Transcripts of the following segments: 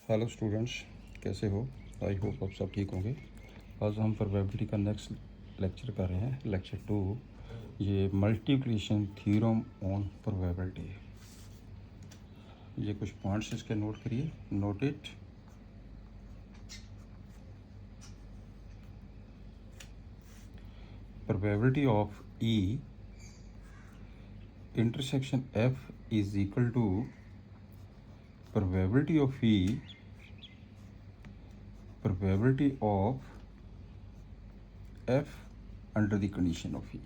Hello students, कैसे हो? I hope आप सब ठीक होंगे। आज हम प्रोबेबिलिटी का नेक्स्ट लेक्चर कर रहे हैं, लेक्चर 2। ये मल्टीप्लिकेशन थ्योरम ऑन प्रोबेबिलिटी। ये कुछ पॉइंट्स इसके नोट करिए, note it. Probability of E intersection F is equal to probability of E probability of f under the condition of e,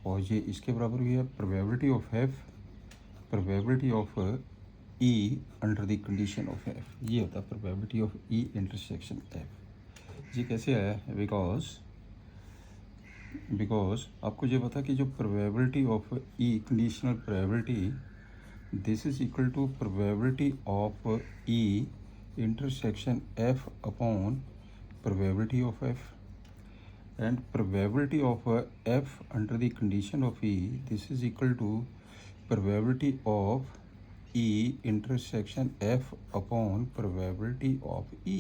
और ये इसके बराबर भी है probability of f probability of e under the condition of f। ये होता है probability of e intersection f। ये कैसे आया है? बिकॉज आपको ये पता कि जो probability of e conditional probability, this is equal to probability of E intersection F upon probability of F, and probability of F under the condition of E, this is equal to probability of E intersection F upon probability of E,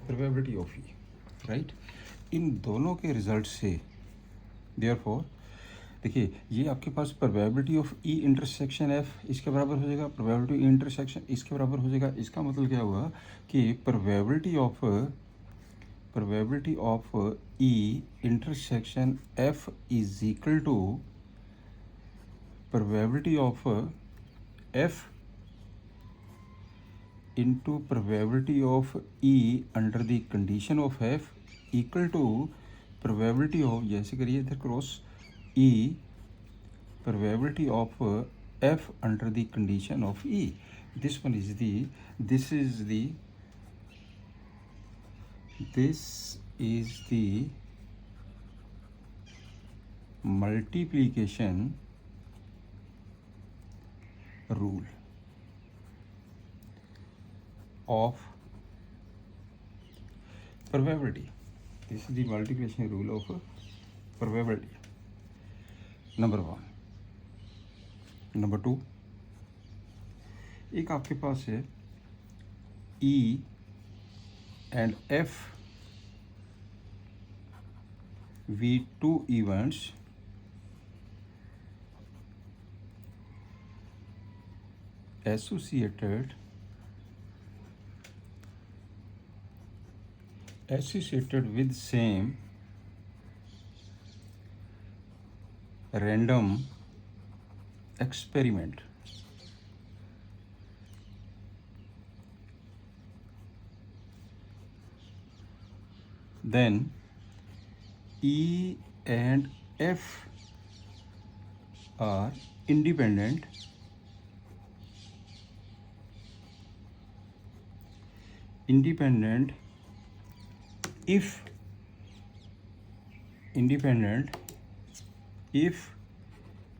probability of E, right? इन दोनों के result से therefore देखिए, ये आपके पास probability of E intersection F इसके बराबर हो जाएगा, प्रोबेबिलिटी इंटरसेक्शन इसके बराबर हो जाएगा। इसका मतलब क्या हुआ कि probability of E intersection F is equal to probability of F into probability of E under the condition of F equal to probability of, जैसे करिए इधर cross, E probability of f under the condition of E. This is the multiplication rule of probability. This is the multiplication rule of probability. Number 1। Number 2, एक आपके पास है E and F V two events associated with same random experiment, then E and F are independent if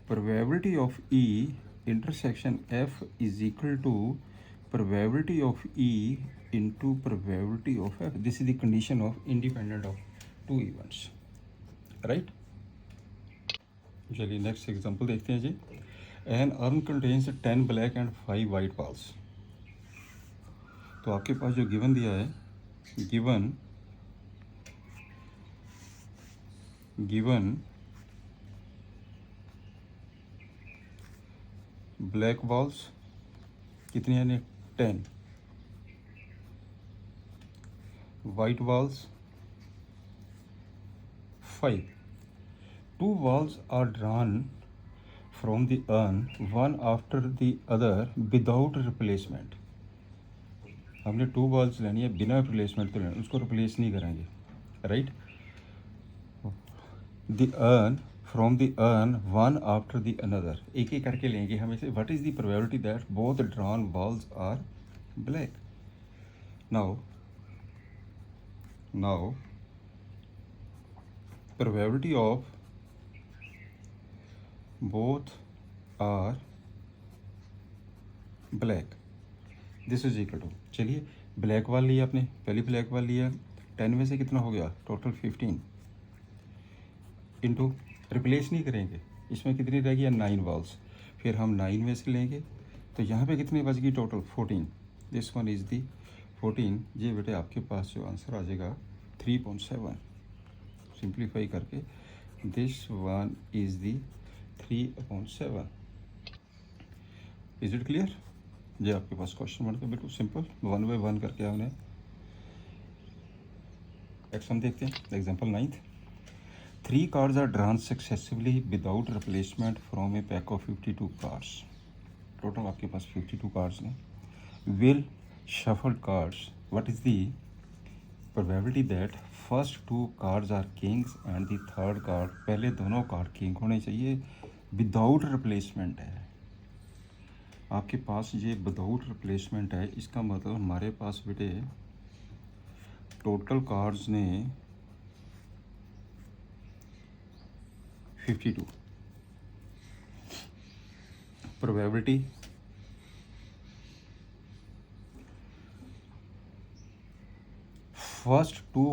probability of E intersection F is equal to probability of E into probability of F. This is the condition of independent of two events, right? चलिए next example देखते हैं जी। An urn contains 10 black and 5 white balls. तो आपके पास जो given दिया है, गिवन ब्लैक बॉल्स कितनी है? 10, white balls 5। 2 balls are drawn from the urn, one after the other without replacement। हमने 2 balls लेनी है बिना रिप्लेसमेंट के, लेना, उसको रिप्लेस नहीं करेंगे, right? The urn from the urn one after the another, एक एक करके लेंगे हम इसे। What is the probability that both drawn balls are black? Now probability of both are black, this is equal to, चलिए black ball लिया आपने, पहली ब्लैक वाल लिया, 10 में से कितना हो गया? टोटल 15 इंटू, रिप्लेस नहीं करेंगे, इसमें कितनी रह गई? 9 बॉल्स। फिर हम 9 में से लेंगे, तो यहाँ पे कितनी बच गई total 14। This one is the 14। ये बेटे आपके पास जो आंसर आ जाएगा 3.7। सिंप्लीफाई करके this one is the 3/7। Is it clear? ये आपके पास क्वेश्चन बन के बिल्कुल सिंपल 1 बाय 1 करके हमने। नेक्स्ट हम देखते हैं example 9th। 3 cards are drawn successively without replacement from a pack of 52 cards. Total आपके पास 52 कार्ड्स हैं। Well shuffled cards, what is the probability that first 2 cards are kings and the third card, पहले दोनों card king होने चाहिए, without replacement है। आपके पास ये विदाउट रिप्लेसमेंट है, इसका मतलब हमारे पास बेटे टोटल कार्ड्स ने 52। Probability first two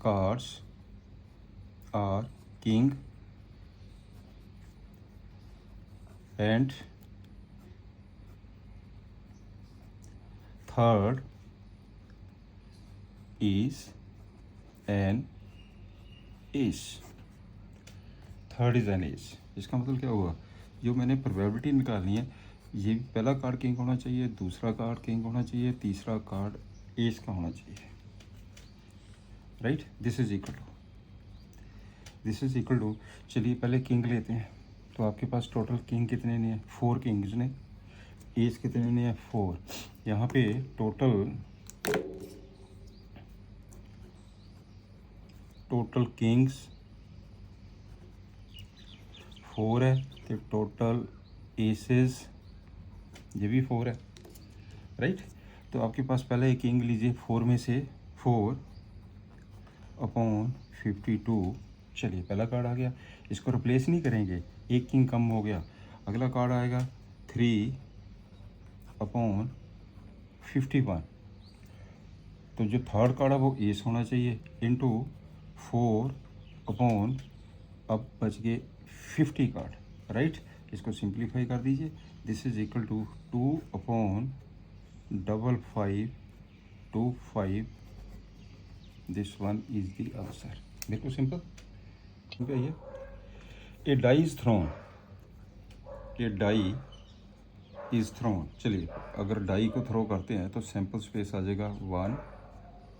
cards are king and third is an ace। Third is an S. इसका मतलब क्या हुआ, जो मैंने प्रोबेबिलिटी निकालनी है, ये पहला कार्ड किंग होना चाहिए, दूसरा कार्ड किंग होना चाहिए, तीसरा कार्ड एस का होना चाहिए, right. This is equal to चलिए पहले किंग लेते हैं। तो आपके पास टोटल किंग कितने ने हैं, 4 किंग्स ने। एस कितने ने हैं, 4। यहाँ पे टोटल किंग्स 4 है, तो टोटल एसेस ये भी 4 है, राइट। तो आपके पास पहले एक किंग लीजिए, 4 में से 4/52। चलिए पहला कार्ड आ गया, इसको रिप्लेस नहीं करेंगे, एक किंग कम हो गया। अगला कार्ड आएगा 3/51। तो जो थर्ड कार्ड है वो एस होना चाहिए, इनटू 4 अब बच गए 50 कार्ड, राइट। इसको सिंप्लीफाई कर दीजिए। This is equal to 2/5/525। This one is the answer. बिल्कुल सिंपल। ये ए डाई इज थ्रोन। चलिए अगर डाई को थ्रो करते हैं तो सैंपल स्पेस आ जाएगा 1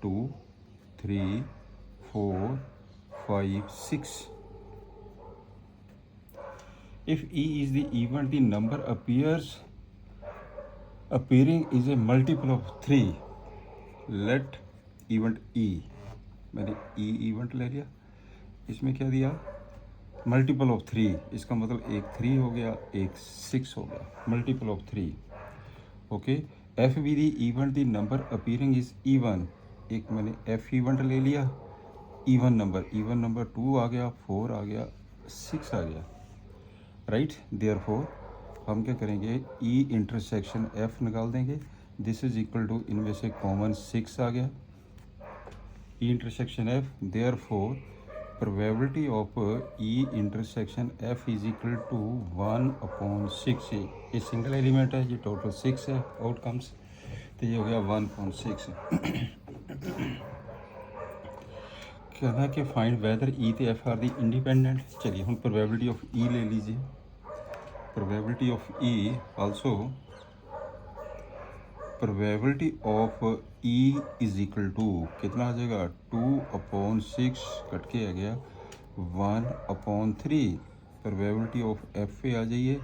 2 3 4 5 6। If E is the event, the number appearing is a multiple of 3. Let event E, मैंने E event ले लिया, इसमें क्या दिया, मल्टीपल ऑफ 3। इसका मतलब एक 3 हो गया, एक 6 हो गया, multiple of 3। Okay. F be the event, the number appearing is even। एक मैंने F event ले लिया, इवन नंबर 2 आ गया, 4 आ गया, 6 आ गया, राइट। देयरफॉर हम क्या करेंगे, E इंटरसेक्शन F निकाल देंगे। दिस इज इक्वल टू, इनमें से कॉमन 6 आ गया, E intersection F। Therefore probability of E intersection F is equal to 1/6। ये सिंगल एलिमेंट है, ये टोटल 6 है आउटकम्स, तो ये हो गया 1/6। कहना कि फाइंड वेदर E तो F आर दी इंडिपेंडेंट। चलिए हम प्रोबेबिलिटी ऑफ E ले लीजिए। Probability of E also, probability of E is equal to कितना आ जाएगा, 2/6 कट के आ गया 1/3। प्रोबेबिलिटी ऑफ F पे आ जाइए,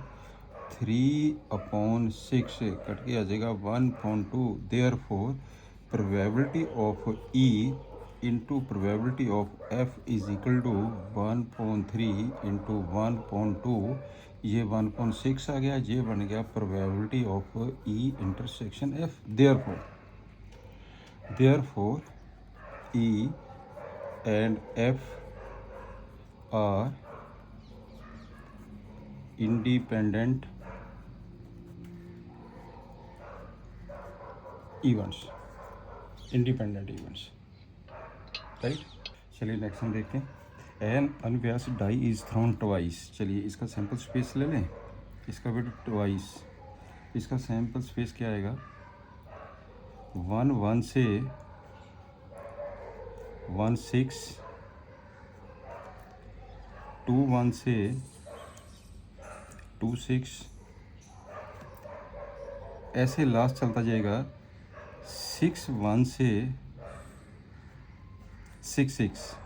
3/6 कट के आ जाएगा 1/2। Therefore probability of E into probability of F is equal to 1/3 into 1/2। ये 1/6 आ गया, ये बन गया probability of E intersection F। Therefore E and F are independent events. Right. चलिए नेक्स्ट हम देखते हैं। An unbiased die is thrown twice. चलिए इसका सैंपल स्पेस ले लें, इसका भी ट्वाइस। इसका सैंपल स्पेस क्या आएगा, 1 1 से 1 6, 2 1 से 2 6, ऐसे लास्ट चलता जाएगा 6 1 से 6 6।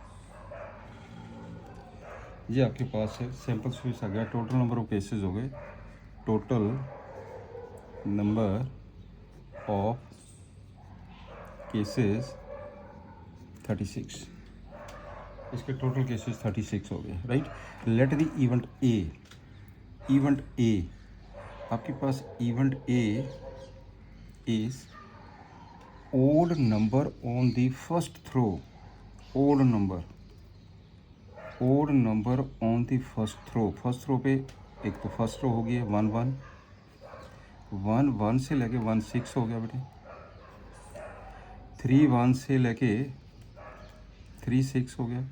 ये आपके पास सैंपल स्पेस आ गया। टोटल नंबर ऑफ केसेस हो गए, टोटल नंबर ऑफ केसेस 36। इसके टोटल केसेस 36 हो गए, right. Let the event A, event A आपके पास event A is odd number on the first throw, odd number on the first throw. First throw पे एक तो फर्स्ट थ्रो हो गया 1 1, 1 1 से लेके 1 6 हो गया बेटे, 3 1 से लेके 3 6 हो गया,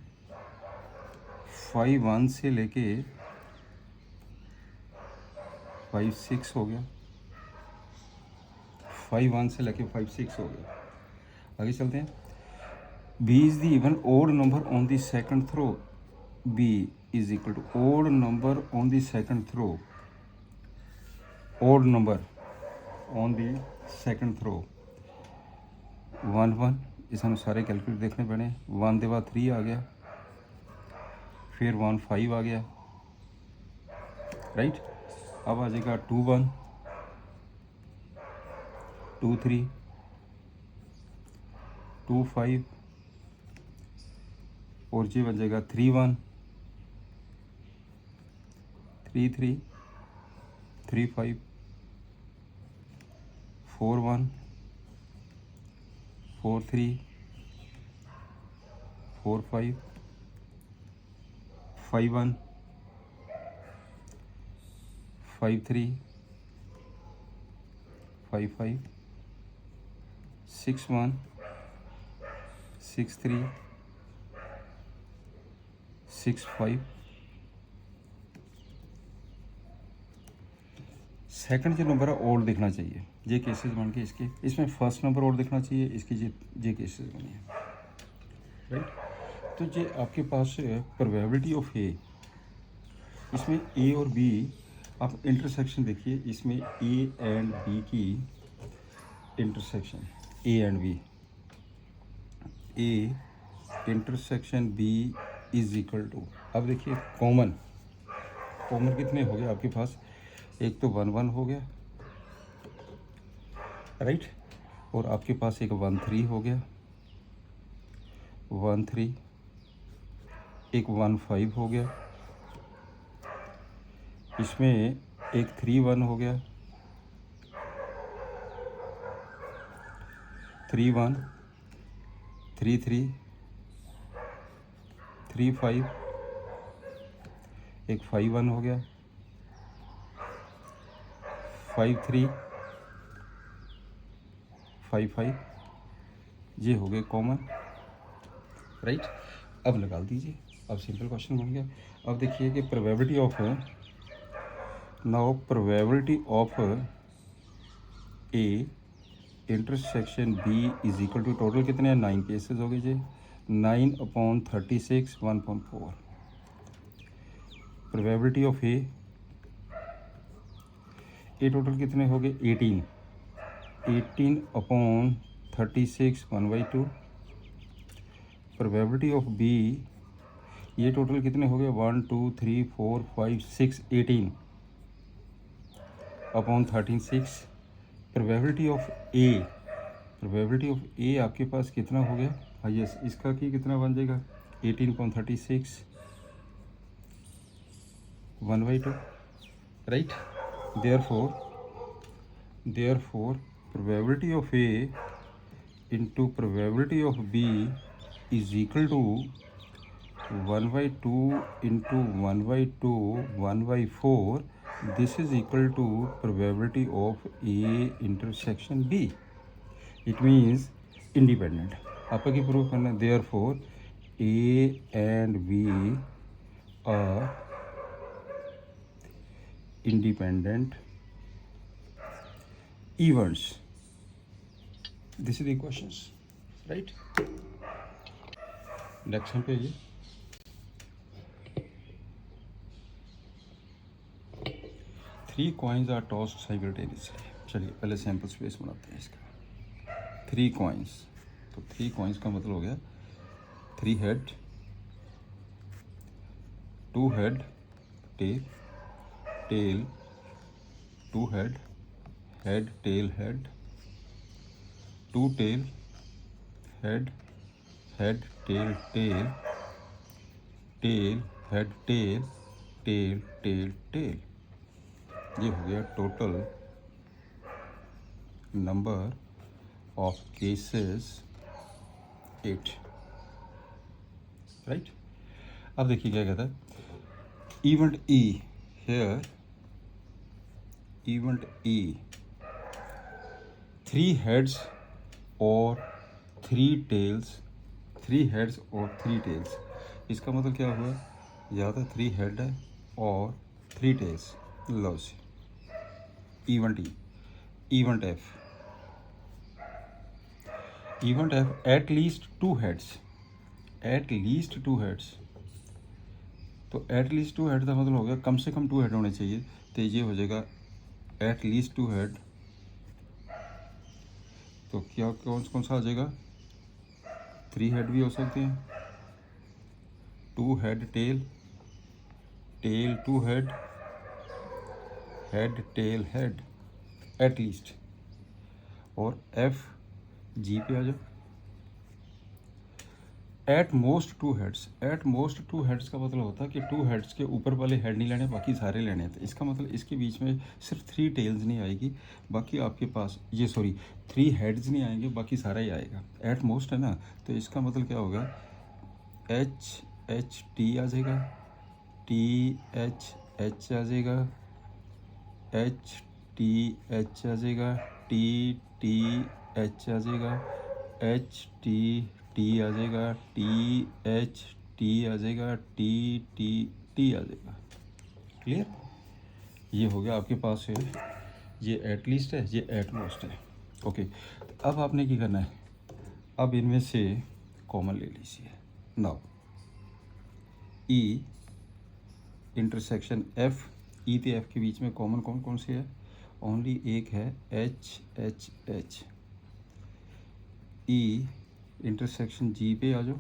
5 1 से लेके 5 6 हो गया, 5 1 से लेके 5 6 हो गया। आगे चलते हैं। B is the even odd number on the second throw. B is equal to odd number on the second throw, odd number on the second throw 1 1। इस हमें सारे कैलकुलेट देखने पड़े। 1 के बाद 3 आ गया, फिर 1 5 आ गया, राइट। अब आ जाएगा 2 1, 2 3, 2 5, और जी बन जाएगा 3 1, 3 3, 3 5, 4 1, 4 3, 4 5, 5 1, 5 3, 5 5, 6 1, 6 3, 6 5। सेकंड जो नंबर है और दिखना चाहिए, ये केसेस बन के इसके, इसमें फर्स्ट नंबर और दिखना चाहिए, इसकी ये केसेस बने हैं, राइट। तो ये आपके पास प्रोबेबिलिटी ऑफ ए, इसमें ए और बी आप इंटरसेक्शन देखिए, इसमें ए एंड बी की इंटरसेक्शन, A and B, A intersection B is equal to, अब देखिए कॉमन कितने हो गए आपके पास, एक तो 1 1 हो गया, राइट, और आपके पास एक 1 3 हो गया, 1 3, एक 1 5 हो गया, इसमें एक 3 1 हो गया, 3 1, 3 3, 3 5, एक 5 1 हो गया, 5 3, 5 5, ये हो गए कॉमन, राइट। अब लगा दीजिए, अब सिंपल क्वेश्चन बन गया। अब देखिए कि probability of, now probability of A intersection B is equal to, total कितने हैं, 9 केसेस हो गए जी, 9/36 1.4। प्रोबेबिलिटी ऑफ ए टोटल कितने हो गए, 18/36 1/2। प्रोबेबिलिटी ऑफ बी ये टोटल कितने हो गए, 1 2 3 4 5 6 18/36। प्रोबेबिलिटी ऑफ ए आपके पास कितना हो गया, यस, इसका की कितना बन जाएगा, 18/36 1/2, right. therefore probability of A into probability of B is equal to 1/2 into 1/2 1/4. This is equal to probability of A intersection B. It means independent. आपका की प्रूव करना है, therefore A and B are independent events. This is the questions, right? Next one page. Three coins are tossed simultaneously. चलिए पहले sample space बनाते हैं इसका। Three coins, तो थ्री कॉइन्स का मतलब हो गया three head, two head tail, tail two head, head tail head, two tail head, head tail tail, tail head tail, tail tail tail. ये हो गया total number of cases 8, right. अब देखिए क्या कहता है, event E here, event E three heads और three tails, three heads और थ्री टेल्स। इसका मतलब क्या हुआ, या तो थ्री हेड है और थ्री टेल्स। लो से event E, event F, event F at least two heads, at least two heads. तो एट लीस्ट टू हेड का मतलब हो गया कम से कम टू हेड होने चाहिए, तो ये हो जाएगा एट लीस्ट टू हेड। तो क्या कौन कौन सा आ जाएगा, थ्री हेड भी हो सकते हैं, two head tail, tail two head, head tail head, at least. और एफ जी पे आ जाओ, at most two heads. At most two heads का मतलब होता है कि टू हेड्स के ऊपर वाले हेड नहीं लेने, बाकी सारे लेने हैं। तो इसका मतलब इसके बीच में सिर्फ थ्री टेल्स नहीं आएगी, बाकी आपके पास ये सॉरी थ्री हेड्स नहीं आएंगे, बाकी सारा ही आएगा। एट मोस्ट है ना, तो इसका मतलब क्या होगा, एच एच टी आ जाएगा, टी एच एच आ जाएगा, एच टी एच आ जाएगा, टी टी एच आ जाएगा, एच टी टी आ जाएगा, टी एच टी आ जाएगा, टी टी टी आ जाएगा। क्लियर, ये हो गया आपके पास है, ये एट लीस्ट है, ये एट मोस्ट है। ओके, अब आपने क्या करना है, अब इनमें से कॉमन ले लीजिए। नाउ ई इंटरसेक्शन एफ, ई पे एफ के बीच में कॉमन कौन कौन से है, ओनली एक है, H H H. E intersection G पे आ जाओ,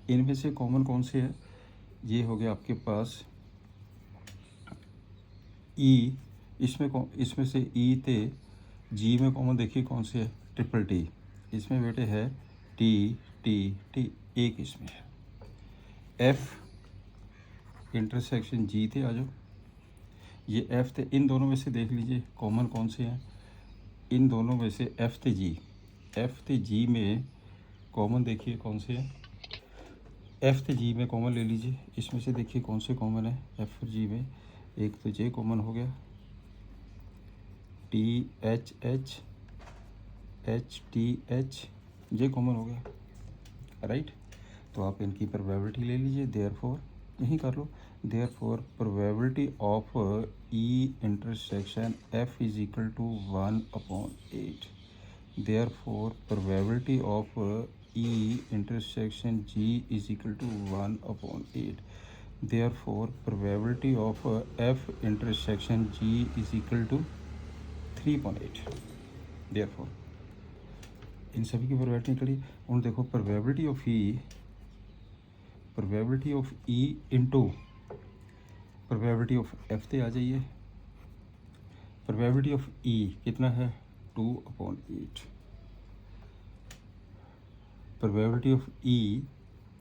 इनमें से कॉमन कौन से है, ये हो गया आपके पास ई, इसमें से ई थे जी में कॉमन देखिए कौन से है, ट्रिपल टी। इसमें बेटे है टी टी टी, एक इसमें है। एफ इंटरसेक्शन जी थे आ जाओ, ये एफ थे, इन दोनों में से देख लीजिए कॉमन कौन से हैं, इन दोनों में से एफ थे जी, एफ थे जी में कॉमन देखिए कौन से हैं, एफ थे जी में कॉमन ले लीजिए, इसमें से देखिए कौन से कॉमन है एफ और जी में, एक तो जे कॉमन हो गया, T H H, H T H, जे कॉमन हो गया, राइट। तो आप इनकी प्रोबेबिलिटी ले लीजिए, देयरफॉर यहीं कर लो, therefore probability of E intersection F is equal to 1/8, therefore probability of E intersection G is equal to 1/8, therefore probability of F intersection G is equal to 3.8। Therefore इन सभी की प्रोबेबिलिटी निकली, उन देखो probability of E, probability of E into probability of F पे आ जाइए, probability of E कितना है 2/8, probability of E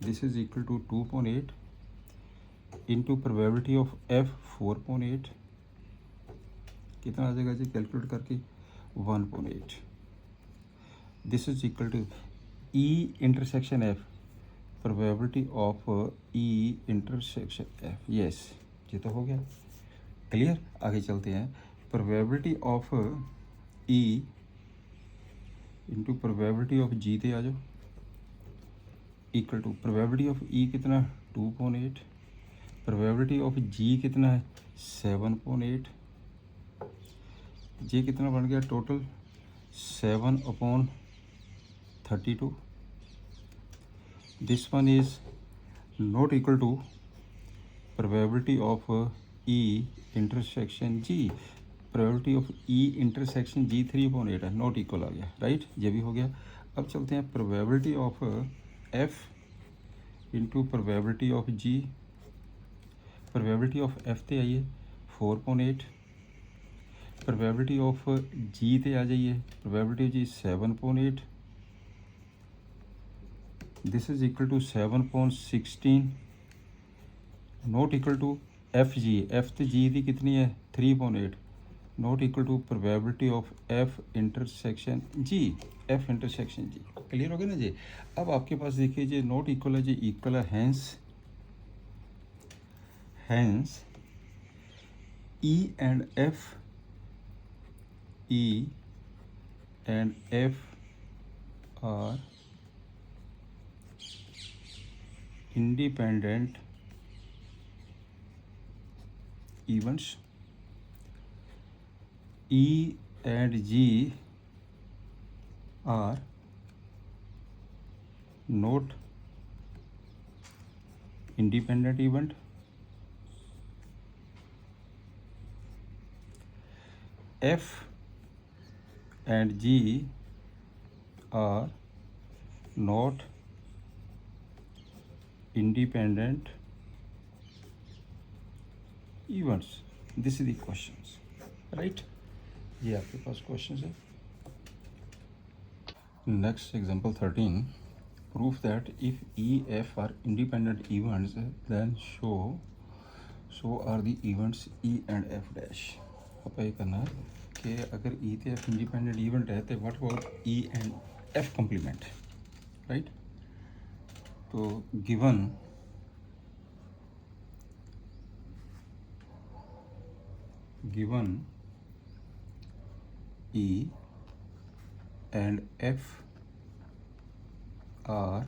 this is equal to 2.8 into probability of F 4.8, कितना आ जाएगा जी कैलकुलेट करके 1.8, this is equal to E intersection F, probability of E intersection F, yes ये तो हो गया क्लियर। आगे चलते हैं, probability of E into probability of G पे आ जाओ, equal to probability of E कितना 2.8, प्रोबेबिलिटी ऑफ जी कितना है 7.8, ये कितना बन गया total 7/32. This one is not equal to probability of E intersection G, probability of E intersection G 3/8 है, नॉट इक्वल आ गया, राइट, ये भी हो गया. अब चलते हैं probability of F into probability of G. Probability of F ते आइए 4.8, प्रोबेबिलिटी ऑफ जी ते आ जाइए, probability of G 7.8, this is equal to 7.16, not equal to F G, F तो जी की कितनी है 3.8, not equal to probability of F intersection G, F intersection G. Clear हो गया ना जी. अब आपके पास देखिए जी नॉट इक्वल है जी, इक्वल है, hence E and F are independent events. E and G are not independent event. F and G are not independent events. This is the questions, right? ये आपके पास questions है. Next example 13. Prove that if E, F are independent events, then so are the events E and F dash. आप ये करना है कि अगर E ते F independent event है तो what about E and F complement, right? तो given E and F are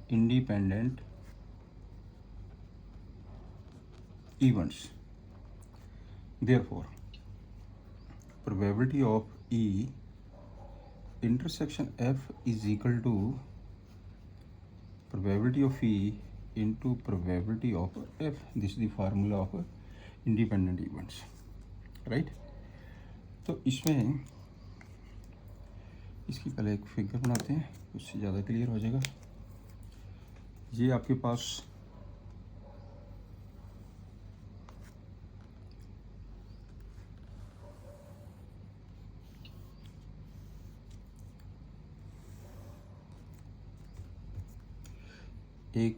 independent events, therefore probability of E intersection F is equal to probability of E into probability of F. This is the formula of independent events, right? तो इसमें इसकी पहले एक figure बनाते हैं, उससे ज़्यादा clear हो जाएगा. ये आपके पास एक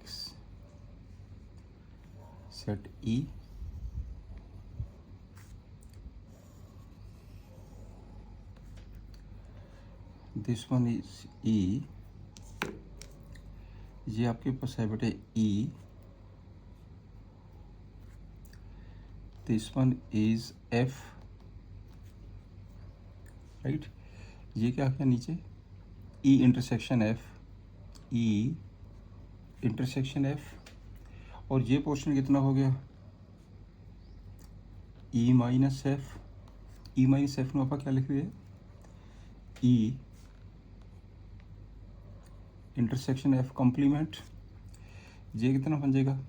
set E, this one is E, ये आपके पास है बेटे E, this one is F, right. ये क्या क्या नीचे E intersection F, E intersection F, और ये पोर्शन कितना हो गया E minus F. E minus F में आप क्या लिख रहे हैं E इंटरसेक्शन F कॉम्प्लीमेंट. ये कितना बन जाएगा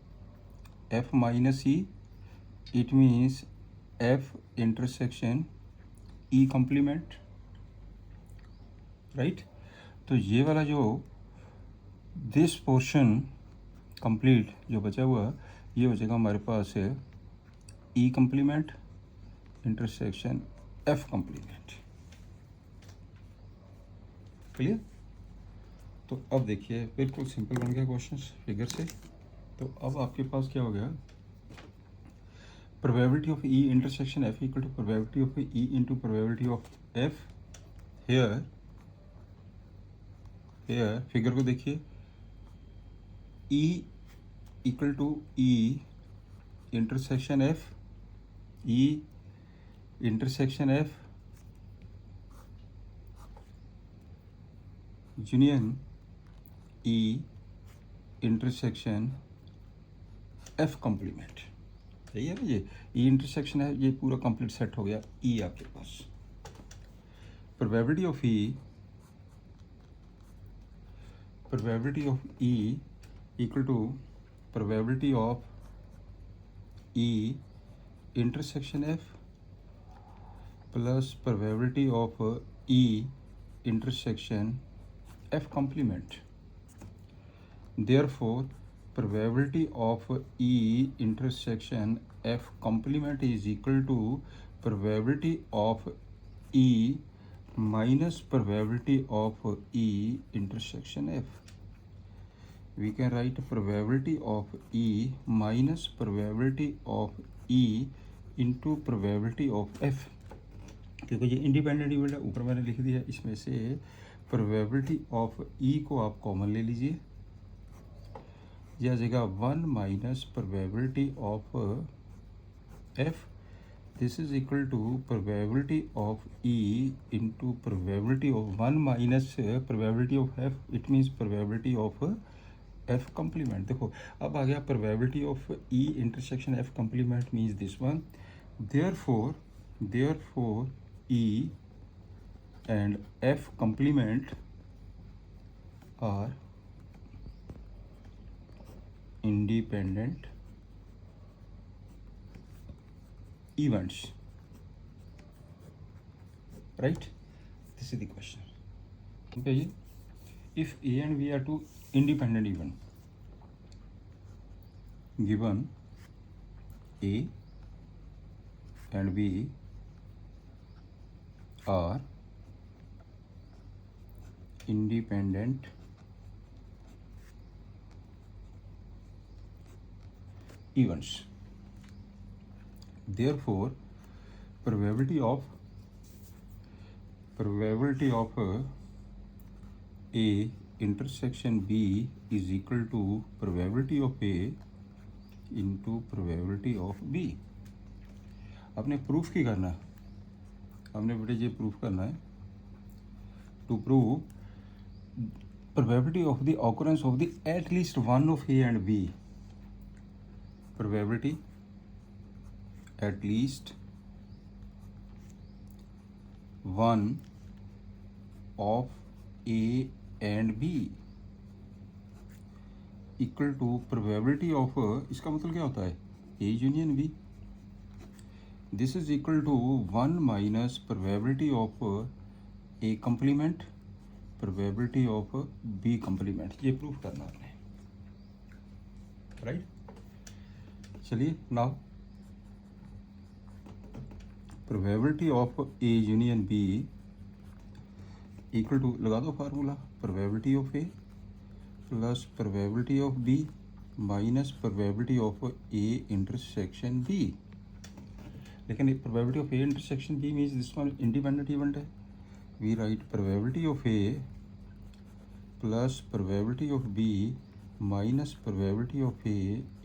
F minus E, it means F intersection E complement, right. तो ये वाला जो दिस पोर्शन कंप्लीट जो बचा हुआ ये हो जाएगा हमारे पास है E complement intersection F complement. Clear. तो अब देखिए बिल्कुल सिंपल बन गया क्वेश्चन फिगर से. तो अब आपके पास क्या हो गया, probability of E intersection F equal to probability of E into probability of F. Here figure को देखिए, E equal to E intersection F, E intersection F union E intersection F complement, सही है ना। ये ई इंटरसेक्शन है, ये पूरा complete set हो गया। ई आपके पास probability of E equal to probability of E intersection F plus probability of E intersection F complement. Therefore, probability of E intersection F complement is equal to probability of E minus probability of E intersection F. We can write probability of E minus probability of E into probability of F, क्योंकि ये independent event है, ऊपर मैंने लिख दिया। इसमें से probability of ई को आप कॉमन ले लीजिए, यह जगह 1 minus probability of F, this is equal to probability of E into probability of 1 minus probability of F, it means probability of F complement. देखो अब आ गया probability of E intersection F complement means this one. Therefore E and F complement are independent events, right? This is the question. Okay, if A and B are two independent events given A and B are independent events, therefore probability of A intersection B is equal to probability of A into probability of B। आपने proof की करना, हमने बेटे ये proof करना है। To prove probability of the occurrence of the at least one of A and B, probability at least one of A and B equal to probability of, इसका मतलब क्या होता है, A union B। This is equal to 1 minus probability of A complement probability of B complement. ये proof करना आपने, right? चलिए now probability of A union B equal to, लगा दो formula, probability of A plus probability of B minus probability of A intersection B. लेकिन probability of A intersection B means this one independent event है। We write probability of A plus probability of B minus probability of A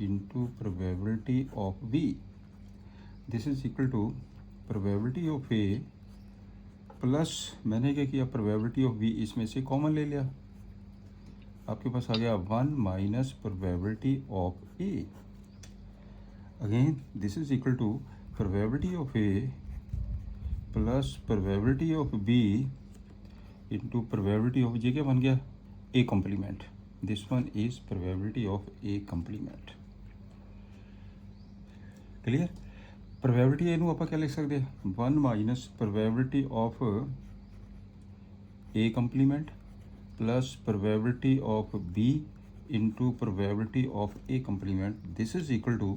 into probability of B. This is equal to probability of A plus मैंने क्या किया, probability of B इसमें से common ले लिया, आपके पास आ गया 1 minus probability of A। Again this is equal to probability of A plus probability of B into probability of, ये क्या बन गया, A complement. This one is probability of A complement, clear? probability ਇਹਨੂੰ ਆਪਾਂ क्या लिख सकते हैं, 1 minus probability of A complement plus probability of B into probability of A complement, this is equal to,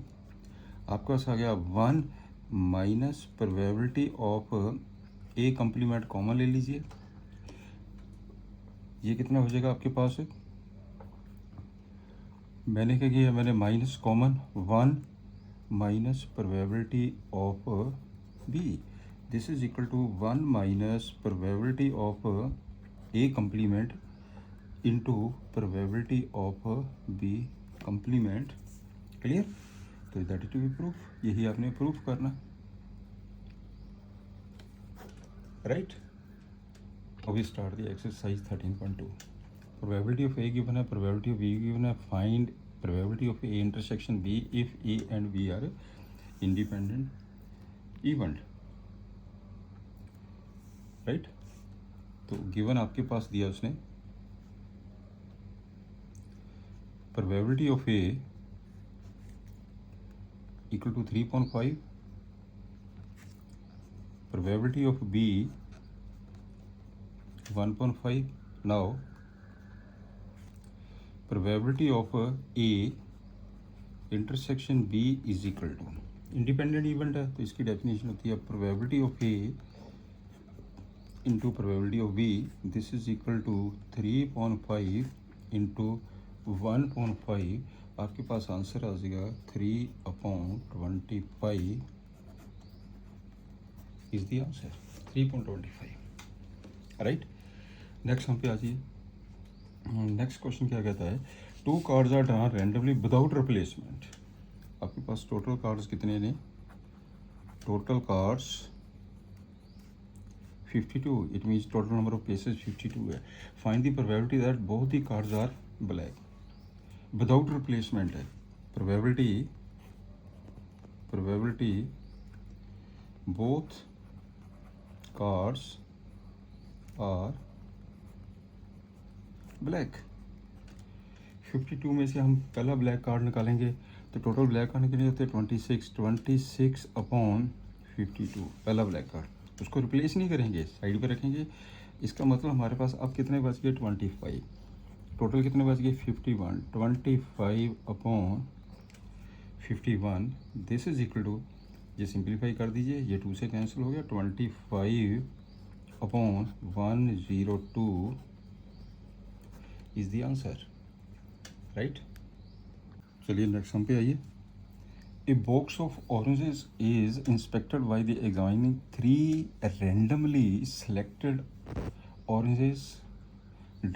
आपके पास आ गया 1 minus probability of A complement common ले लीजिए, ये कितना हो जाएगा आपके पास, मैंने क्या किया, मैंने minus common 1 minus probability of B, this is equal to 1 minus probability of A complement into probability of B complement. Clear? तो that is to be proof, यही आपने प्रूफ करना, right? we start the exercise 13.2. Probability of A given है, probability of B given है. Find probability of A intersection B if A and B are independent event. Right? तो given आपके पास दिया उसने probability of A equal to 3.5, probability of B 1.5. Now probability of A intersection B is equal to, independent event है तो इसकी definition होती है probability of A into probability of B. This is equal to 3.5 into 1.5. आपके पास answer आ जाएगा 3/25 is the answer, 3.25. Right, next हम पे आ जाइए. नेक्स्ट क्वेश्चन क्या कहता है, 2 cards are drawn randomly without replacement. आपके पास टोटल कार्ड्स कितने ने, total cards 52. It means total number of places 52 है. Find the probability that both the cards are black. Without replacement है, probability both cards are black. 52 में से हम पहला ब्लैक कार्ड निकालेंगे तो टोटल ब्लैक कार्ड कितने होते हैं 26/52 पहला ब्लैक कार्ड. उसको रिप्लेस नहीं करेंगे, साइड पे रखेंगे. इसका मतलब हमारे पास अब कितने बच गए 25. टोटल कितने बच गए 51. 25/51. दिस इज इक्वल टू, ये सिंप्लीफाई कर दीजिए, ये 2 से कैंसिल हो गया. 25/102 इज द आंसर. राइट, चलिए नेक्स्ट हम पे आइए. A box of oranges is inspected by the examining 3 randomly selected oranges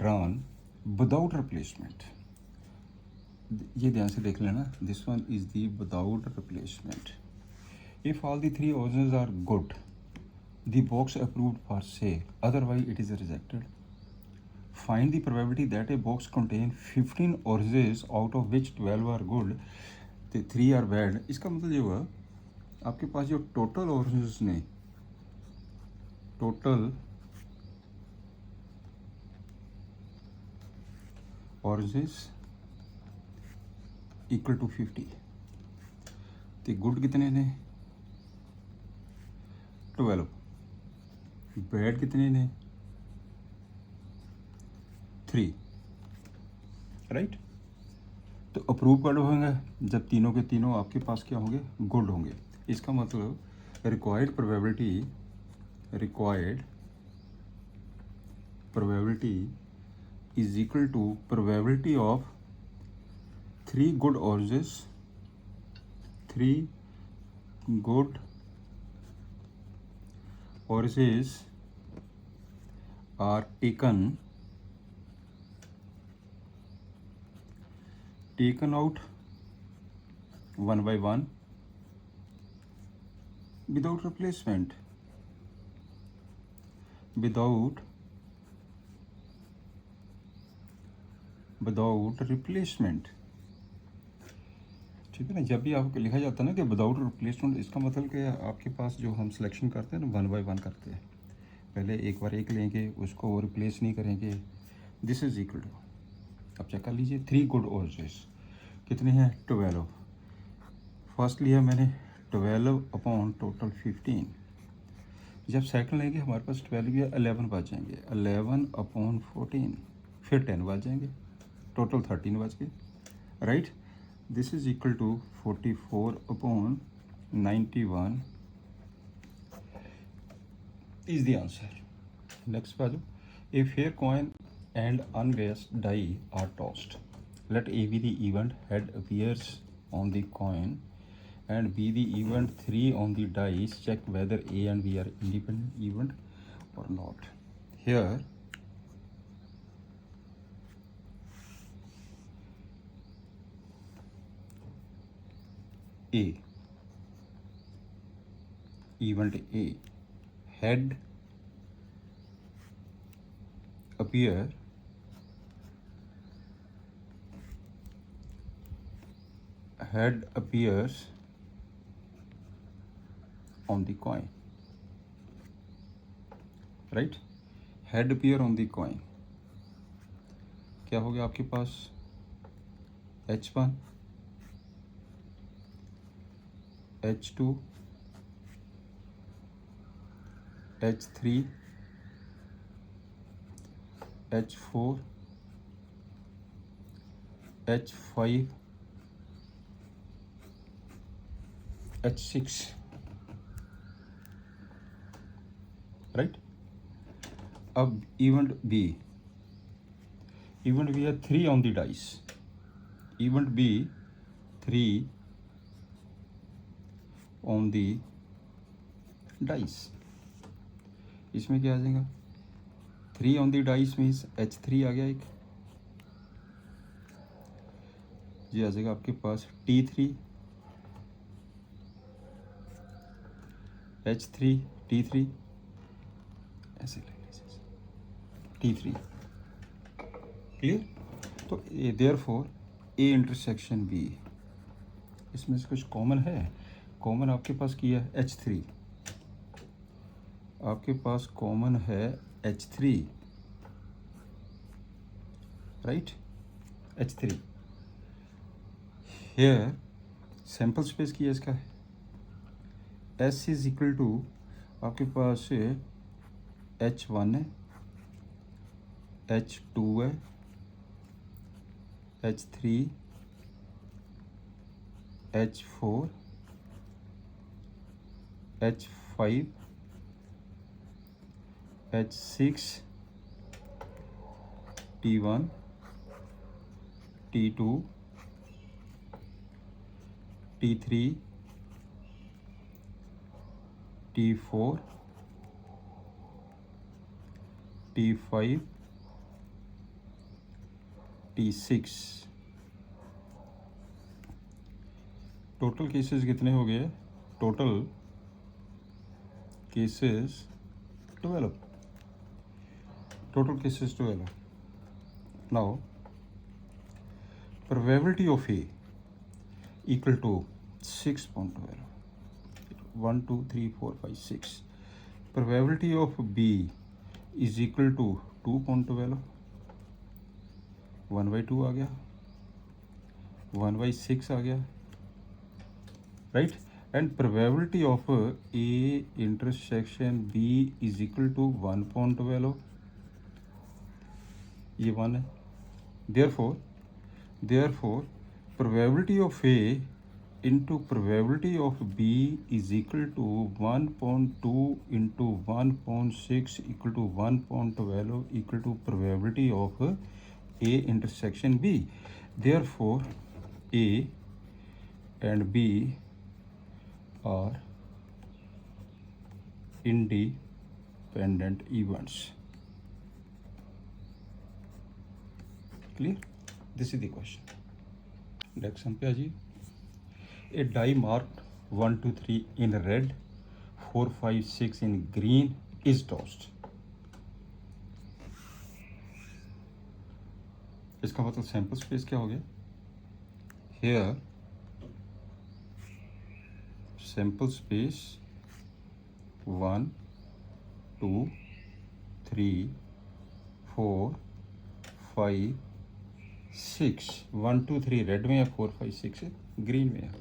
drawn without replacement. ये ध्यान से देख लेना, this one is the without replacement. If all the 3 oranges are good, the box approved for sale, otherwise it is rejected. Find the probability that a box contains 15 oranges out of which 12 are good, 3 are bad. इसका मतलब ये हुआ आपके पास जो total oranges ने, total oranges equal to 50. तो good कितने ने 12, बैड कितने ने 3. राइट, तो अप्रूव कब होंगे जब तीनों के तीनों आपके पास क्या होंगे, गुड होंगे. इसका मतलब required probability is equal to probability of 3 good oranges, 3 good oranges are taken out one by one without replacement. Without replacement. ठीक है ना, जब भी आपको लिखा जाता है ना कि विदाउट रिप्लेसमेंट, इसका मतलब कि आपके पास जो हम सिलेक्शन करते हैं ना 1 by 1 करते हैं, पहले एक बार एक लेंगे, उसको रिप्लेस नहीं करेंगे. दिस इज इक्वल टू, अब चेक कर लीजिए 3 गुड ऑरेंजेस कितने हैं 12. फर्स्ट लिया मैंने 12 अपॉन टोटल 15. जब सेकंड लेंगे हमारे पास 12 या 11 बच जाएंगे, 11/14, फिर 10 बच जाएंगे, टोटल 13 बच गए. Right, this is equal to 44/91 is the answer. Next बाजू, a fair coin and unbiased die are tossed. Let A be the event head appears on the coin and B the event 3 on the dice. Check whether A and B are independent event or not. Here A, event A, head appears on the coin, right? Head appear on the coin. क्या हो गया आपके पास? H1, H2, H3, H4, H5, H6, right? अब event B है 3 on the dice. Event B 3 on the dice. इसमें क्या आ जाएगा? 3 on the dice means H3 आ गया एक, ये आ जाएगा आपके पास T3, H3, T3, ऐसे ले लीजिए T3, क्लियर? तो देयरफॉर A इंटरसेक्शन B, इसमें से कुछ कॉमन है? कॉमन आपके पास किया है H3, आपके पास कॉमन है H3, right? H3 hair sample space किया इसका है S इज इक्वल टू आपके पास H1 है, H2 है, H3, H4, H5, H6, T1, T2, T3, T4, T5, T6। Total cases कितने हो गए? Total cases 12। Total cases 12। Now probability of A equal to 6.12, 1 2 3 4 5 6। Probability of B is equal to 2.12, 1/2 आ गया, 1/6 आ गया, right? And probability of A intersection B is equal to 1.12, ये 1 है। Therefore probability of A into probability of B is equal to 1.2 into 1.6 equal to 1.12 equal to probability of A intersection B. Therefore A and B are independent events. Clear? This is the question. Next sum पे आ जाइए। A die marked 1 2 3 in red, 4 5 6 in green is tossed. इसका मतलब sample space क्या हो गया? Here sample space 1 2 3 4 5 6, 1 2 3 red में है, 4 5 6 ग्रीन में है।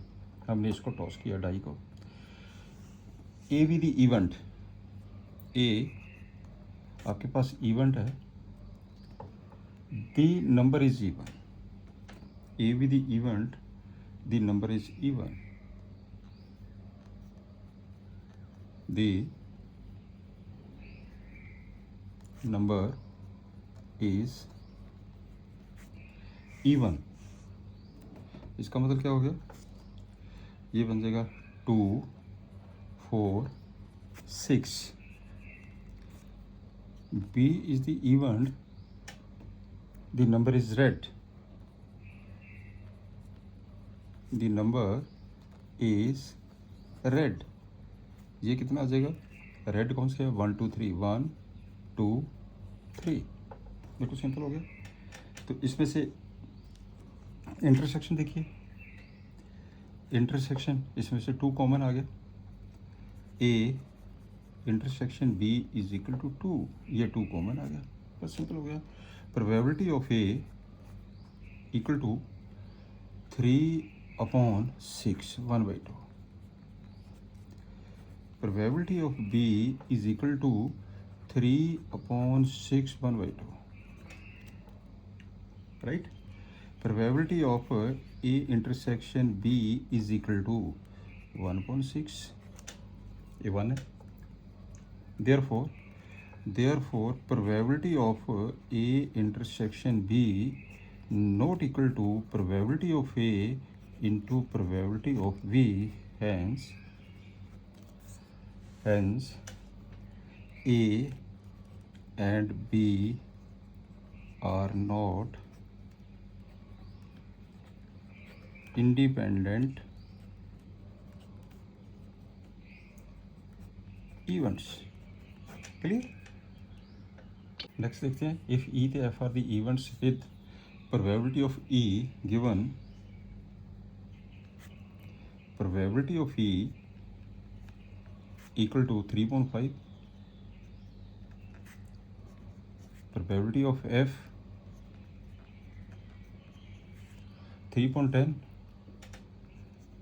हमने इसको टॉस किया डाई को। A be the event, A आपके पास इवेंट है, the number is even. A be the event, the number is even, the number is even। इसका मतलब क्या हो गया? ये बन जाएगा 2 4 6। B is the event, the number is red, the number is red। ये कितना आ जाएगा? रेड कौन से है? 1 2 3, 1 2 3, बिल्कुल सिंपल हो गया। तो इसमें से इंटरसेक्शन देखिए, इंटरसेक्शन इसमें से 2 कॉमन आ गया, A intersection B is equal to 2, ये 2 कॉमन आ गया, बस सिंपल हो गया। Probability of A equal to 3/6 1/2। Probability of B is equal to 3/6 1/2, right? Probability of A intersection B is equal to 1/6, ये 1 है। Therefore probability of A intersection B not equal to probability of A into probability of B, hence A and B are not independent events. Clear? Next देखते हैं, if E to F are the events with probability of E given, probability of E equal to 3.5, probability of F 3.10,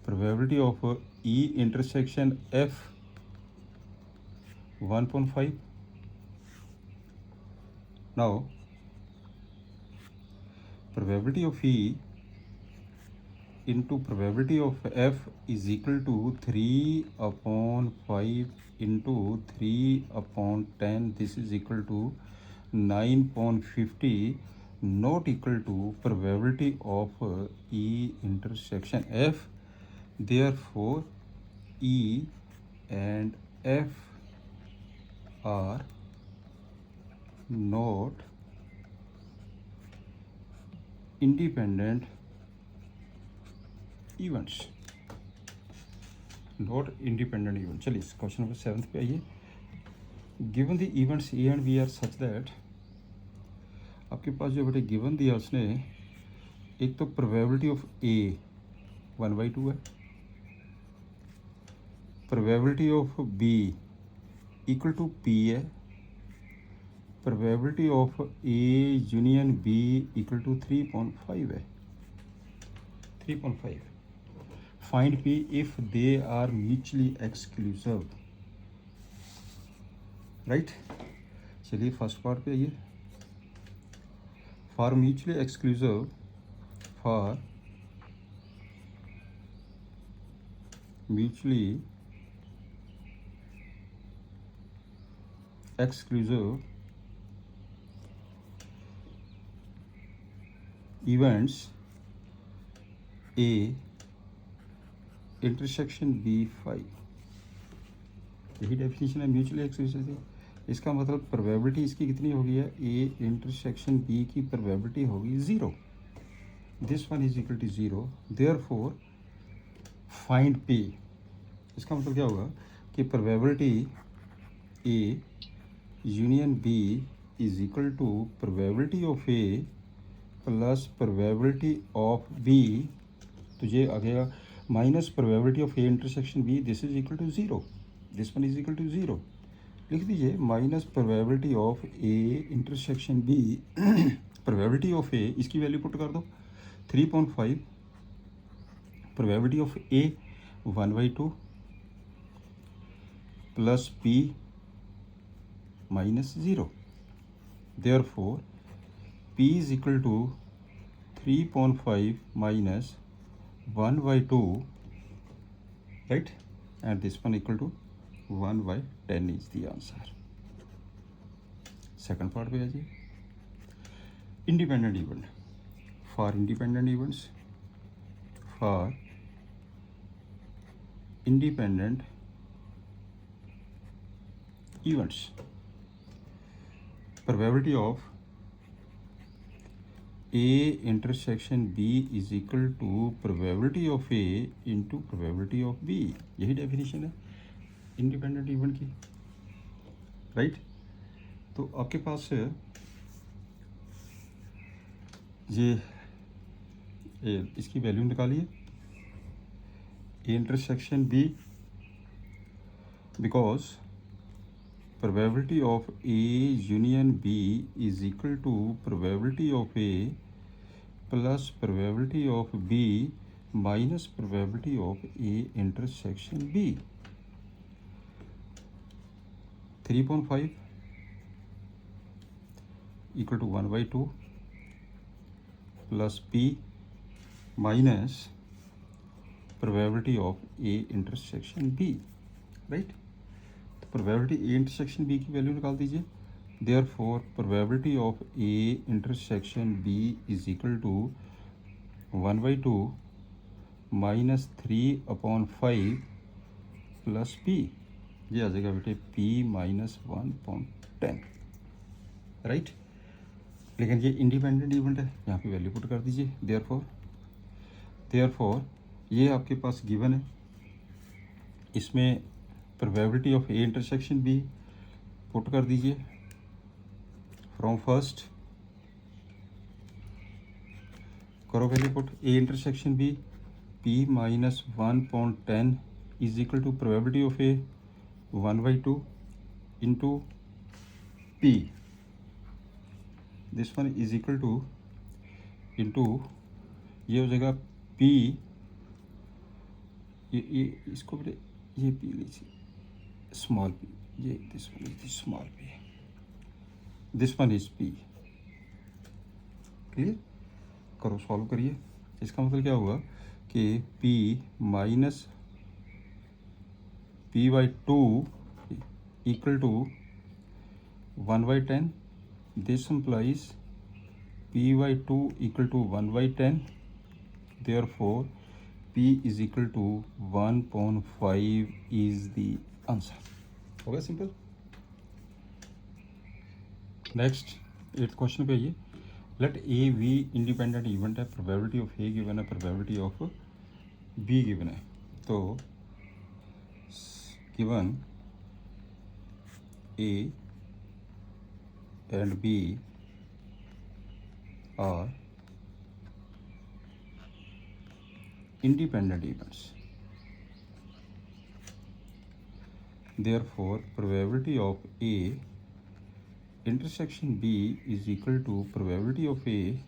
probability of E intersection F 1.5. Now probability of E into probability of F is equal to 3/5 into 3/10. This is equal to 9.50, not equal to probability of E intersection F. Therefore E and F are not independent events, not independent event। चलिए question number 7 पे आइए। Given the events A and B are such that, आपके पास जो बेटे given दिया उसने, एक तो प्रोबेबिलिटी ऑफ ए 1/2 है, probability of B equal to P है, probability of A union B equal to 3.5 है, 3.5। Find P if they are mutually exclusive, right. चलिए फर्स्ट पार्ट पे आइए। For mutually exclusive, for mutually exclusive events A intersection B5, यही definition है mutually exclusive की। इसका मतलब प्रोबेबिलिटी इसकी कितनी होगी है, ए इंटरसेक्शन बी की प्रोबेबिलिटी होगी 0, this one is equal to 0। Therefore find P, इसका मतलब क्या होगा कि probability A union B is equal to probability of A plus probability of B, तो ये आ गया minus probability of A intersection B, this is equal to 0, this one is equal to 0। लिख दीजिए minus probability of A intersection B, probability of ए इसकी value put कर दो 3.5, probability of A 1/2 plus P minus 0। Therefore P is equal to 3.5 minus 1/2, right, and this one equal to 1/10 is the answer। second part पे आ जाइए। independent event, for independent events, for independent events, probability of A intersection B is equal to probability of A into probability of B, यही definition है independent event की, right. तो आपके पास ये इसकी वैल्यू निकालिए A intersection B, because probability of A union B is equal to probability of A plus probability of B minus probability of A intersection B. 3.5 equal to 1 by 2 plus P minus probability of A intersection B, right? Probability A intersection B की value निकाल दीजिए। Therefore probability of A intersection B is equal to 1/2 minus 3/5 plus P, ये आ जाएगा बेटे P minus 1/10, right. लेकिन ये independent event है, यहाँ पे वैल्यू पुट कर दीजिए। देयरफॉर ये आपके पास गिवन है, इसमें probability of A intersection B put कर दीजिए फ्रॉम फर्स्ट, करो value put A intersection B, P minus 1/10 is equal to probability of A 1/2 into P, this one is equal to into ये हो जाएगा पी, ये इसको बेटे ये पी लीजिए स्मॉल पी, ये this one is small P, this one is P. Clear, करो सॉल्व करिए। इसका मतलब क्या होगा कि P minus p/2 equal to 1/10, this implies p/2 equal to 1/10, therefore p is equal to 1/5 is the answer. हो गया सिंपल। नेक्स्ट 8th क्वेश्चन पे आइए। Let A B independent event है, प्रोबेबिलिटी ऑफ ए गिवन है, probability of B given है। तो given A and B are independent events, therefore probability of A intersection B is equal to probability of A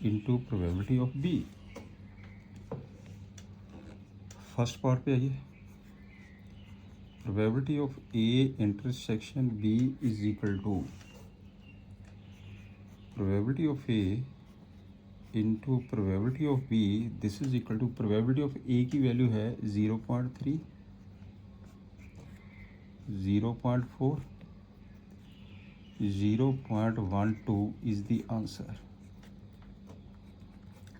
into probability of B। First part पे आइए। probability of A intersection B is equal to probability of A into probability of B, this is equal to probability of A की value है 0.3, 0.4, 0.12 is the answer.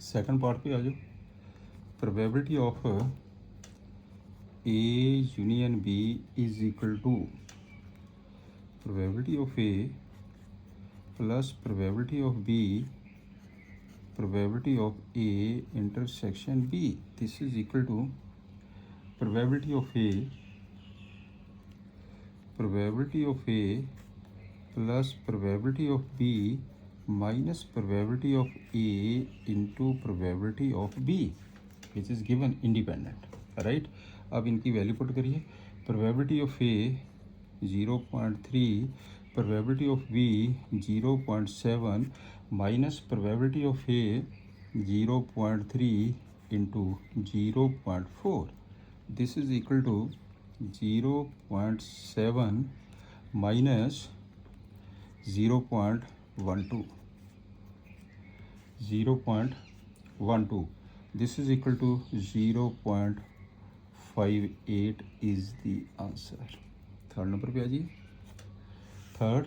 Second part पे आ जाओ। Probability of A union B is equal to probability of A plus probability of B, probability of A intersection B, this is equal to probability of A plus probability of B minus probability of A into probability of B, which is given independent, right। अब इनकी value put करिए। probability of A 0.3, probability of B 0.7 minus probability of A 0.3 into 0.4, this is equal to 0.7 minus 0.12, 0.12, this is equal to 0.58 is the answer। Third number पे आ जाइए। Third,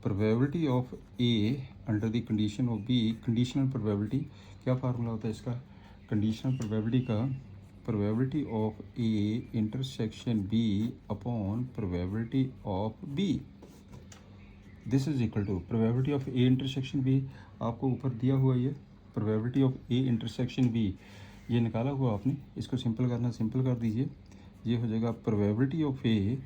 probability of A under the condition of B, conditional probability, क्या formula होता है इसका? Conditional probability का probability of A intersection B upon probability of B, this is equal to probability of A intersection B, आपको ऊपर दिया हुआ ये probability of A intersection B, ये निकाला हुआ आपने, इसको सिंपल करना, सिंपल कर दीजिए। ये हो जाएगा probability of A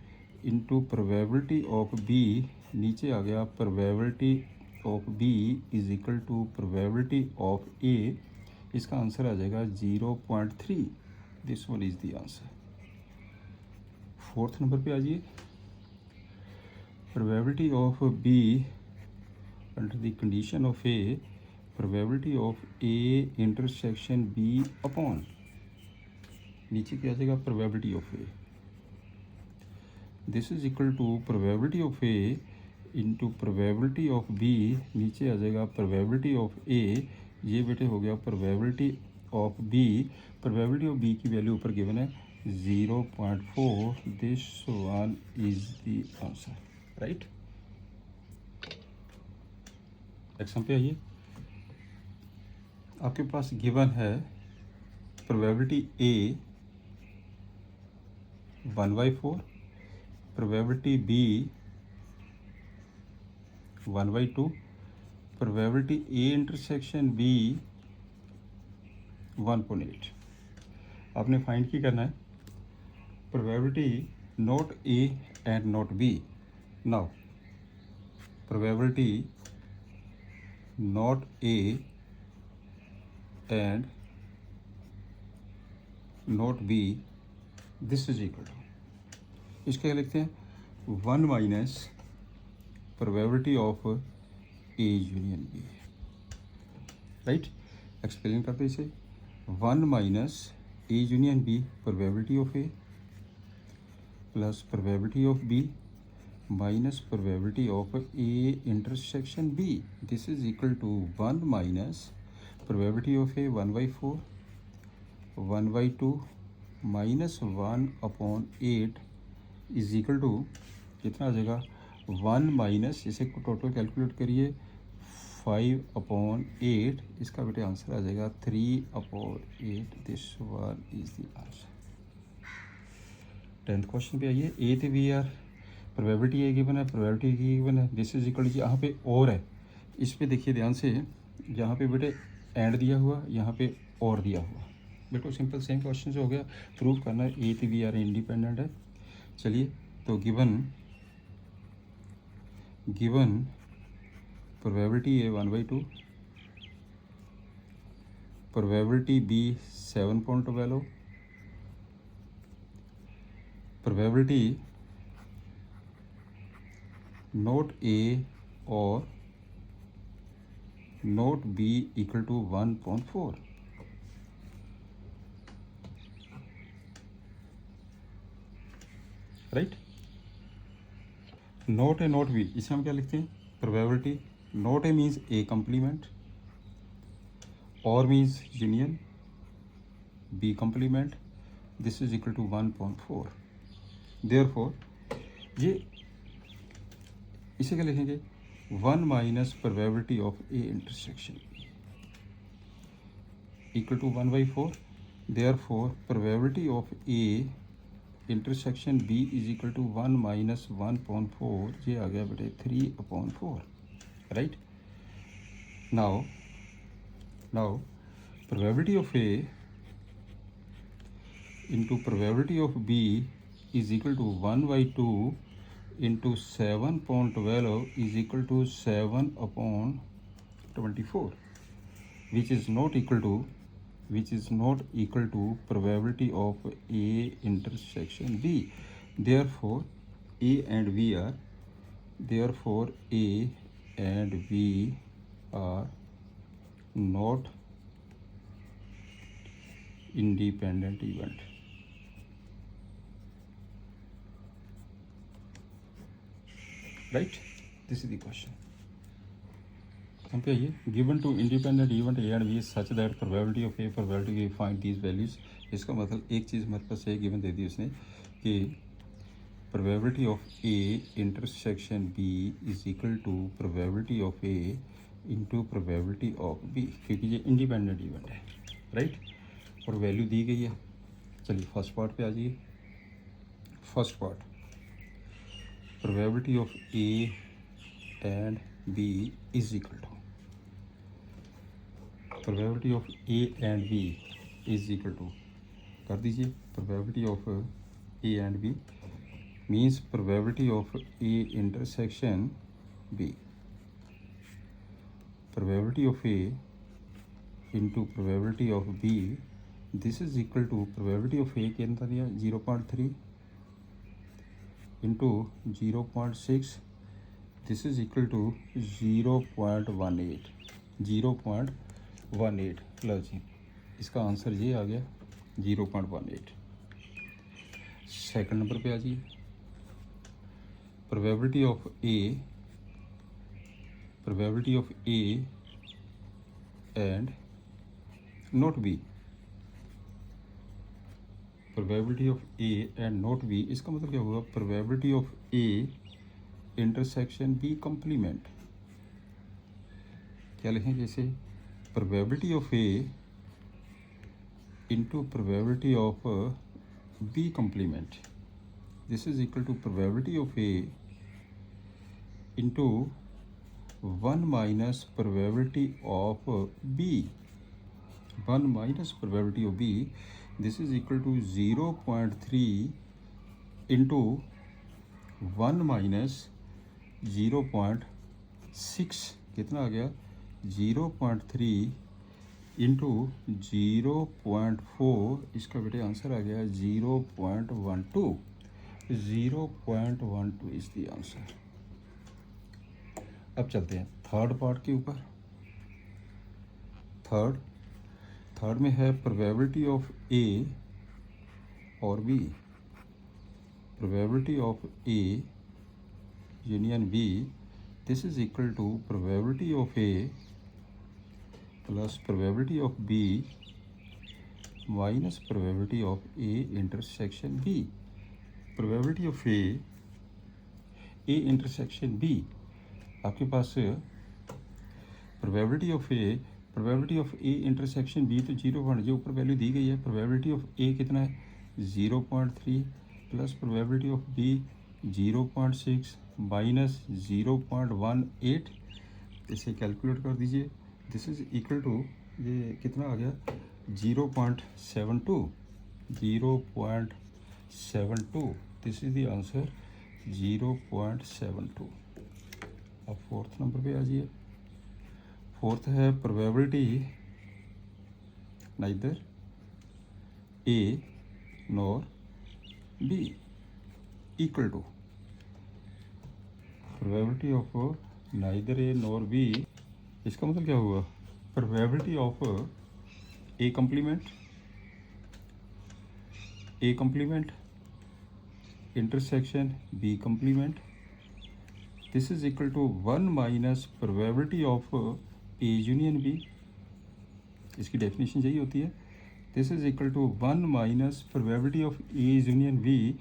into probability of B, नीचे आ गया probability of B is equal to probability of A, इसका आंसर आ जाएगा 0.3। This one is the answer. Fourth number पे आ जाइए। Probability of B under the condition of A, probability of A intersection B upon, नीचे क्या आ जाएगा, probability of A, this is equal to probability of A into probability of B, नीचे आ जाएगा probability of A, ये बेटे हो गया probability of B. Probability of B की वैल्यू ऊपर गिवन है 0.4। This one is the answer, right. Exam पे आइए। आपके पास गिवन है probability A 1/4, probability B 1/2, probability A intersection B 1.8। आपने फाइंड की करना है probability not A and not B. Now probability not A and not B, this is equal to, इसके क्या लिखते हैं 1 minus probability of A union B, right. Explain करते इसे, 1 minus A union B probability of A plus probability of B minus probability of A intersection B, this is equal to 1 minus probability of A 1/4, 1/2 minus 1/8 is equal to कितना आ जाएगा 1 minus, इसे total calculate करिए 5/8, इसका बेटे answer आ जाएगा 3/8। This one is the answer. 10th question पे आइए। ए थे B are, probability A given है, प्रोबेबिलिटी की गिवन है, दिस इज इक्वल टू, यहाँ पे और है, इस पे देखिए ध्यान से, यहाँ पे बेटे एंड दिया हुआ, यहाँ पे और दिया हुआ, बिल्कुल सिंपल सेम क्वेश्चन हो गया। प्रूव करना है ए थे बी आर इंडिपेंडेंट है। चलिए तो given probability A 1/2, probability B 7.12, probability not A और not B equal to 1.4, right. Not A not B, इसे हम क्या लिखते हैं, probability not A means A complement, और means union, B complement, this is equal to 1.4। Therefore ये इसे क्या लिखेंगे 1 minus probability of A intersection equal to 1/4। Therefore probability of A intersection B is equal to 1 minus 1.4, ये आ गया बेटे 3/4, right. Now probability of A into probability of B is equal to 1/2 into 7.12 is equal to 7/24, which is not equal to probability of A intersection B. Therefore A and B are not independent event. Right? This is the question. हम पे आइए, given two independent event A and B such that probability of A probability we find these values. इसका मतलब एक चीज़ हमारे पास ये given दे दी उसने कि probability of A intersection B is equal to probability of A into probability of B, क्योंकि ये इंडिपेंडेंट इवेंट है, राइट। और वैल्यू दी गई है। चलिए फर्स्ट पार्ट पे आ जाइए। First part, probability of A and B is equal to, probability of A and B is equal to, कर दीजिए probability of A and B means probability of A intersection B probability of A into probability of B, this is equal to probability of A कितना दिया 0.3 into 0.6, this is equal to 0.18 लो जी, इसका answer ये आ गया 0.18। Second number पे आ जाइए, probability of A and not B, probability of A and not B, इसका मतलब क्या होगा, probability of A intersection B complement, क्या लिखें जैसे probability of A into probability of B complement, this is equal to probability of A into 1 minus probability of B, 1 minus probability of B, this is equal to 0.3 into 1 minus 0.6, कितना आ गया 0.3 into 0.4, इसका बेटे answer आ गया 0.12, 0.12 is the answer. अब चलते हैं थर्ड पार्ट के ऊपर। थर्ड में है प्रोबेबिलिटी ऑफ ए और B, probability of A union B, this is equal to probability of A plus probability of B minus probability of A intersection B. Probability of A intersection B, आपके पास probability of A intersection B तो 0 जो ऊपर value दी गई है, probability of A कितना है 0.3 plus probability of B 0.6 minus 0.18, इसे कैलकुलेट कर दीजिए, दिस इज इक्वल टू ये कितना आ गया 0.72, दिस इज द आंसर 0.72। अब फोर्थ नंबर पे आ जाइए। फोर्थ है probability neither A nor B equal to, probability of neither A nor B, इसका मतलब क्या हुआ, probability of A complement intersection B complement, this is equal to 1 minus probability of A union B, इसकी definition यही होती है, this is equal to 1 minus probability of A union B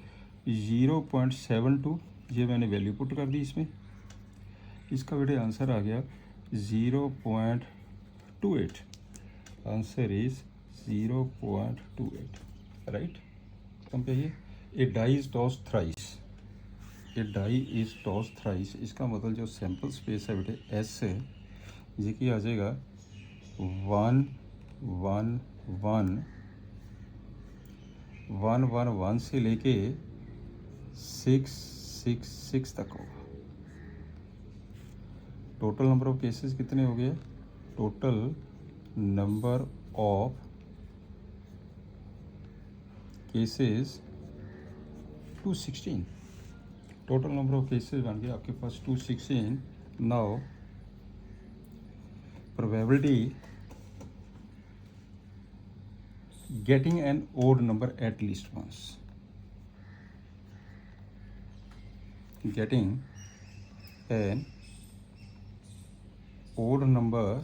0.72, ये मैंने वैल्यू पुट कर दी इसमें, इसका बेटे आंसर आ गया 0.28, आंसर इज 0.28, राइट। कम पे a die is toss thrice, a die is toss thrice, इसका मतलब जो सैंपल स्पेस है बेटे एस है, ये की आ जाएगा 1 1 1 1 1 1 से लेके 6 6 6 तक होगा। टोटल नंबर ऑफ केसेस कितने हो गए, total number of cases 216, total number of cases बन गया आपके पास 216। Now probability getting an odd number at least once, getting an odd number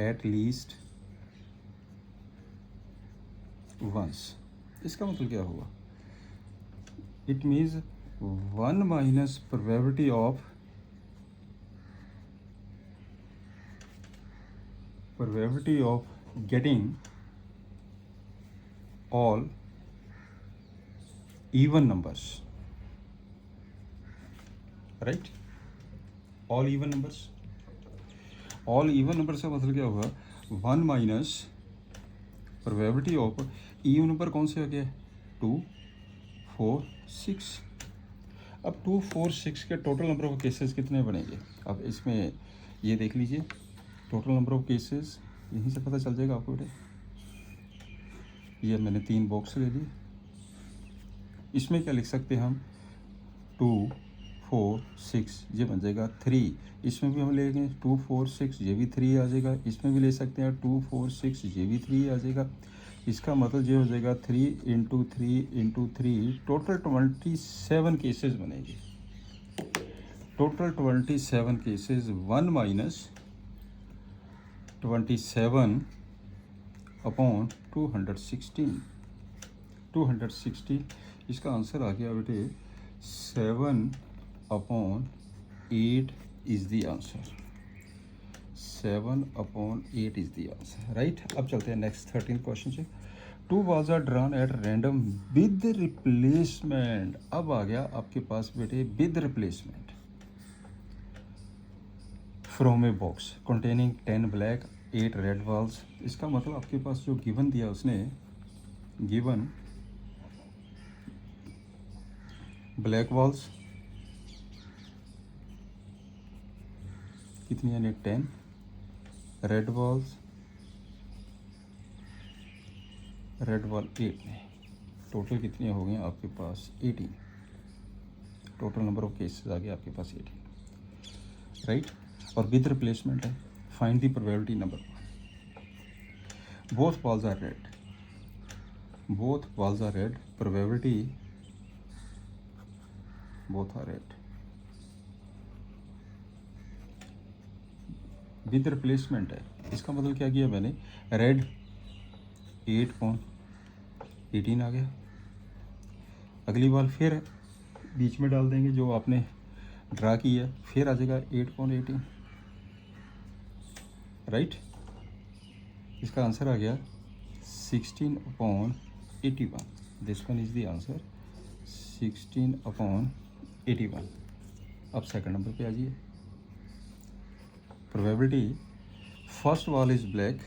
at least once, इसका मतलब क्या हुआ, it means 1 minus probability of getting all even numbers, right, all even numbers का मतलब क्या होगा, 1 minus probability of even number कौन से आ गया 2 4 6, अब 2 4 6 के टोटल नंबर ऑफ केसेस कितने बनेंगे? अब इसमें ये देख लीजिए, टोटल नंबर ऑफ केसेस यहीं से पता चल जाएगा आपको बेटे। ये मैंने 3 बॉक्स ले लिए, इसमें क्या लिख सकते हैं हम? 2 4 6 ये बन जाएगा 3। इसमें भी हम लेंगे 2 4 6, ये भी 3 आ जाएगा। इसमें भी ले सकते हैं 2 4 6, ये भी 3 आ जाएगा। इसका मतलब ये हो जाएगा 3 इंटू 3, टोटल 27 केसेस बनेंगे। Total 27 cases, 1 minus 27 upon 216। इसका आंसर आ गया बेटे 7/8 is the answer. 7/8 is the answer, right. अब चलते हैं नेक्स्ट 13 क्वेश्चन से। 2 balls are drawn at random with replacement. अब आ गया आपके पास बेटे with replacement from a box containing 10 black 8 red balls। इसका मतलब आपके पास जो गिवन दिया उसने, गिवन ब्लैक balls कितनी यानी 10, रेड balls रेड बॉल 8 में, टोटल कितनी हो गई आपके पास 18। टोटल नंबर ऑफ केसेस आ गए आपके पास 18, राइट। और विद रिप्लेसमेंट है, find the probability number 1। Both balls are red, probability both are red. With replacement है, इसका मतलब क्या किया मैंने? रेड 8/18 आ गया। अगली बार फिर बीच में डाल देंगे जो आपने ड्रा की है, फिर आ जाएगा 8/18, राइट। इसका आंसर आ गया 16/81। This one is the answer, 16/81। अब सेकंड नंबर पे आ जाइए। Probability first ball is black,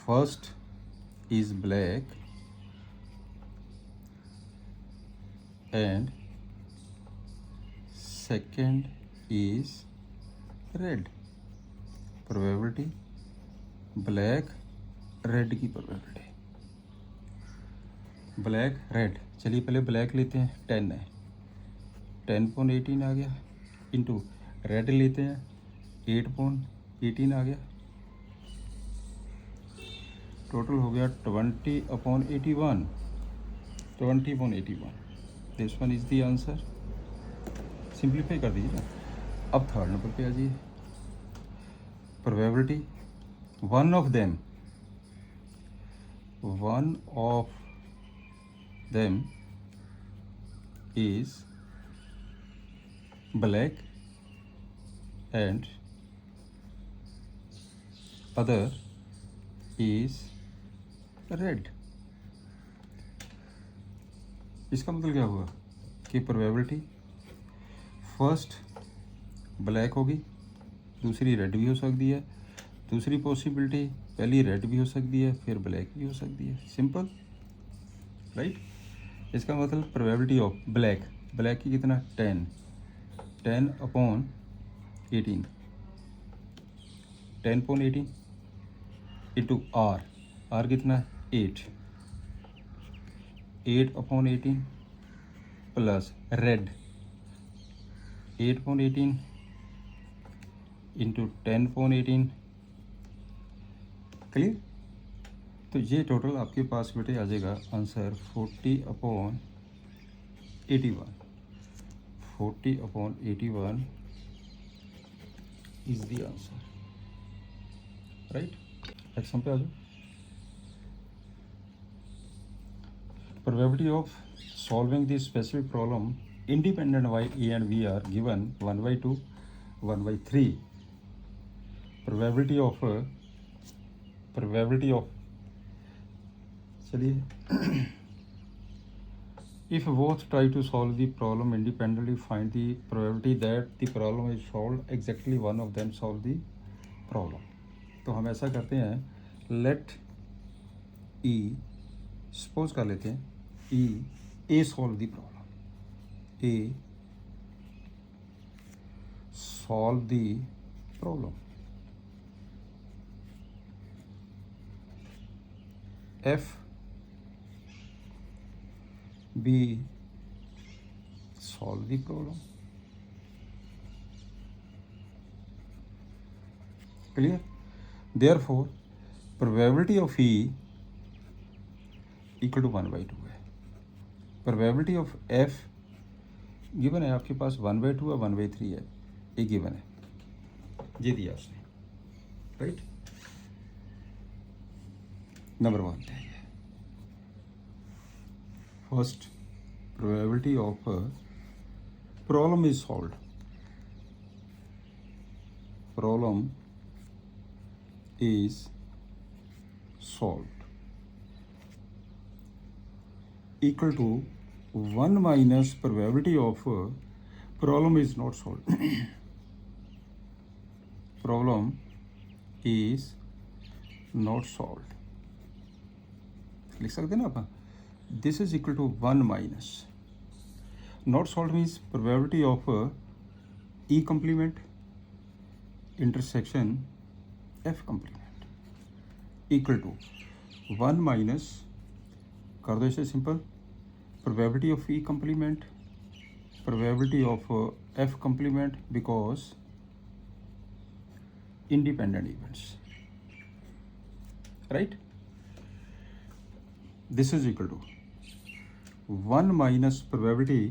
first is black and second is red। Probability black red की प्रोबेबिलिटी, ब्लैक रेड। चलिए पहले ब्लैक लेते हैं, 10 है, 10/18 आ गया, इंटू रेड लेते हैं 8/18 आ गया, टोटल हो गया 20/81। 20/81, this one is the answer. Simplify कर दीजिए ना। अब थर्ड नंबर पे आ जाइए। Probability one of them is black and other is red. इसका मतलब क्या हुआ कि प्रोबेबिलिटी फर्स्ट ब्लैक होगी, दूसरी रेड भी हो सकती है, दूसरी पॉसिबिलिटी पहली रेड भी हो सकती है, फिर ब्लैक भी हो सकती है। Simple, right. इसका मतलब प्रोबेबिलिटी ऑफ ब्लैक की कितना 10/18, 10/18 इंटू आर कितना 8/18 प्लस रेड 8/18 इंटू 10/18। क्लियर? तो ये टोटल आपके पास बेटे आ जाएगा answer 40/81। 40/81 is the answer, right. Action पे आ जाओ। Probability of solving this specific problem independent by A and B are given 1/2, 1/3. Probability of चलिए if both try to solve the problem independently, find the probability that the problem is solved exactly one of them solve the problem। तो हम ऐसा करते हैं, let E, suppose कर लेते हैं E A solve the problem। A, solve the problem. F, B, solve the problem. Clear? Therefore, probability of E equal to 1/2 है. Probability of F given है आपके पास 1/2 है, 1/3 है, ये गिवन है, ये दिया उसने, राइट. नंबर 1 है first probability of problem is solved. Problem is solved equal to 1 minus probability of problem is not solved. Problem is not solved. लिख सकते ना आप. This is equal to 1 minus. Not solved means probability of E complement intersection F complement equal to 1 minus, कर दो इसे simple, probability of E complement, probability of F complement because independent events, right? This is equal to 1 minus probability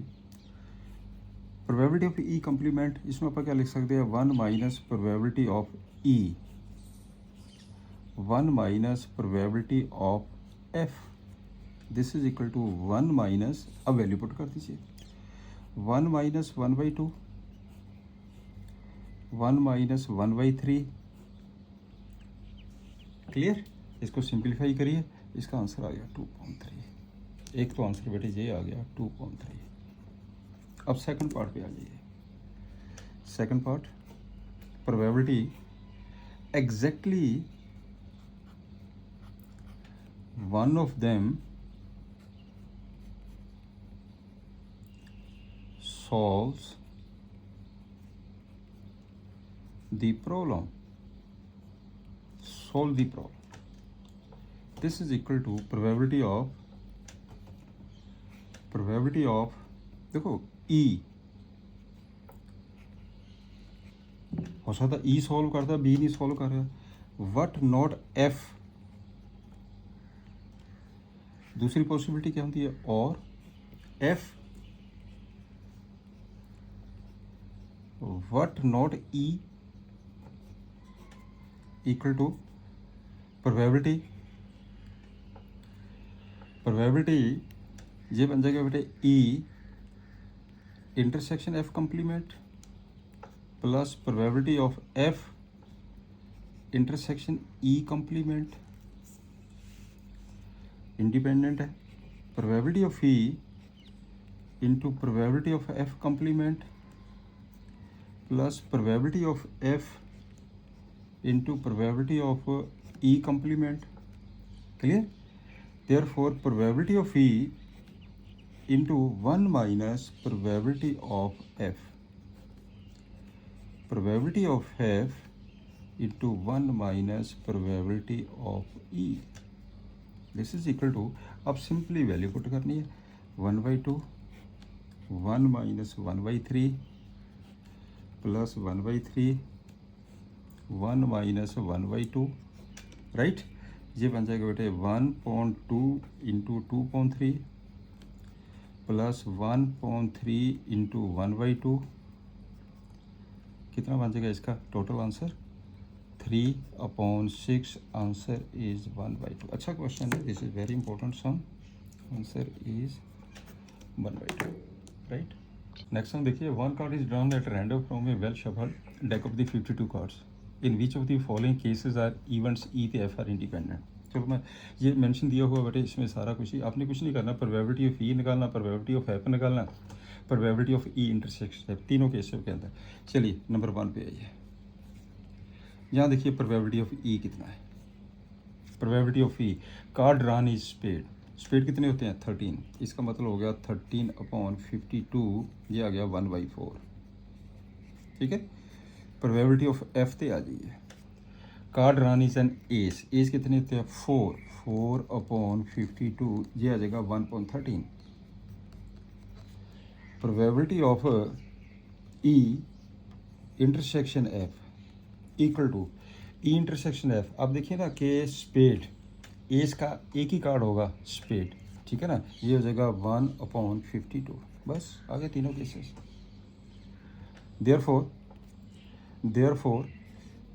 of E complement, इसमें आप क्या लिख सकते हैं, 1 minus probability of E, 1 minus probability of F. This is equal to 1 minus, अब value put कर दीजिए, 1 minus 1/2, 1 minus 1/3. Clear? इसको सिंप्लीफाई करिए, इसका आंसर आ गया 2.3. एक तो आंसर बेटे ये आ गया 2.3. अब सेकंड पार्ट पे आ जाइए. Second part, probability exactly one of them solves the problem. Solve the problem. This is equal to probability of देखो E हो सकता E सॉल्व करता, B नहीं सॉल्व कर रहा, वट नॉट F. दूसरी पॉसिबिलिटी क्या होती है, और F but not E equal to probability ये बन जाएगा बेटे E intersection F complement plus probability of F intersection E complement. Independent है. Probability of E into probability of F complement plus probability of F into probability of E complement. Clear? Therefore probability of E into 1 minus probability of F. Probability of F into 1 minus probability of E. This is equal to, अब simply value put करनी है, 1/2, 1 minus 1/3 plus 1/3, 1 minus 1/2, right. ये बन जाएगा बेटे 1.2 into 2.3 plus 1.3 into 1/2. कितना बन जाएगा इसका टोटल आंसर, 3/6. Answer is 1/2. अच्छा क्वेश्चन है, this is very important sum. Answer is 1/2, right. Next sum देखिए, one card is drawn at random from a well shuffled deck of the 52 cards. In which of the following cases are events E they F are independent. चलो मैं ये mention दिया हुआ बेटे, इसमें सारा कुछ ही आपने कुछ नहीं करना. प्रोबेबिलिटी ऑफ ई निकालना, प्रोबेबिलिटी ऑफ एफ निकालना, प्रोबेबिलिटी ऑफ ई इंटरसेक्शन, तीनों केसेस के अंदर. चलिए नंबर 1 पे आइए. यहाँ देखिए प्रोबेबिलिटी ऑफ ई कितना है. Probability of E, card drawn is spade. Spade कितने होते हैं 13, इसका मतलब हो गया 13/52, ये आ गया 1/4। ठीक है, प्रोबेबिलिटी ऑफ एफ ते आ जाइए। Card drawn is an ace, ace कितने होते हैं 4/52, ये आ जाएगा 1/13। Probability of E intersection F equal to E intersection F. अब देखिए ना कि स्पेड एस का एक ही कार्ड होगा स्पेड, ठीक है ना, ये हो जाएगा 1/52। बस आगे तीनों cases. Therefore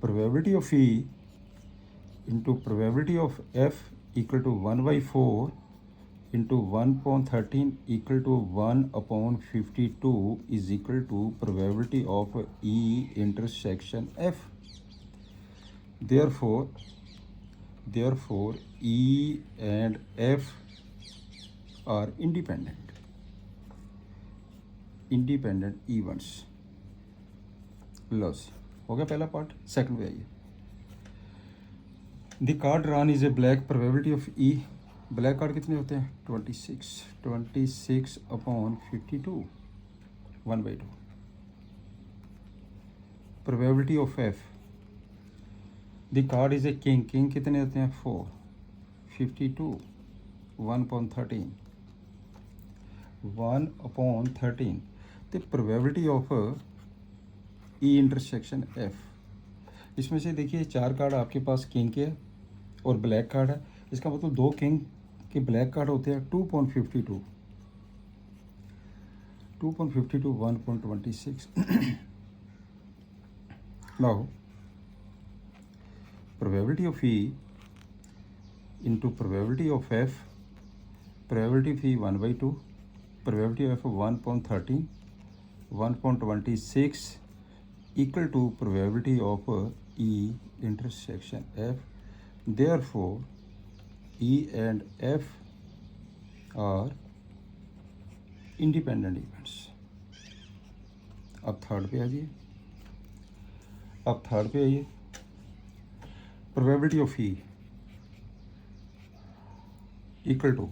probability of E into probability of F equal to 1/4 into 1/13 equal to 1/52 is equal to probability of E intersection F. Therefore, E and F are independent events. लॉस हो गया पहला पार्ट। सेकंड पे आइए। The card drawn is a black, probability of E, black card कितने होते हैं 26/52, 1/2। Probability of F, the card is a king, king कितने होते हैं 4/52, 1/13, 1/13। तो probability of E intersection F, इसमें से देखिए 4 कार्ड आपके पास किंग के और ब्लैक कार्ड है, इसका मतलब 2 किंग के ब्लैक कार्ड होते हैं 2/52, 1/26। Now probability of E into probability of F, probability of E 1/2, probability of F 1/13, 1/26 equal to probability of E intersection F. Therefore, E and F are independent events. अब third पे आइए। Probability of E equal to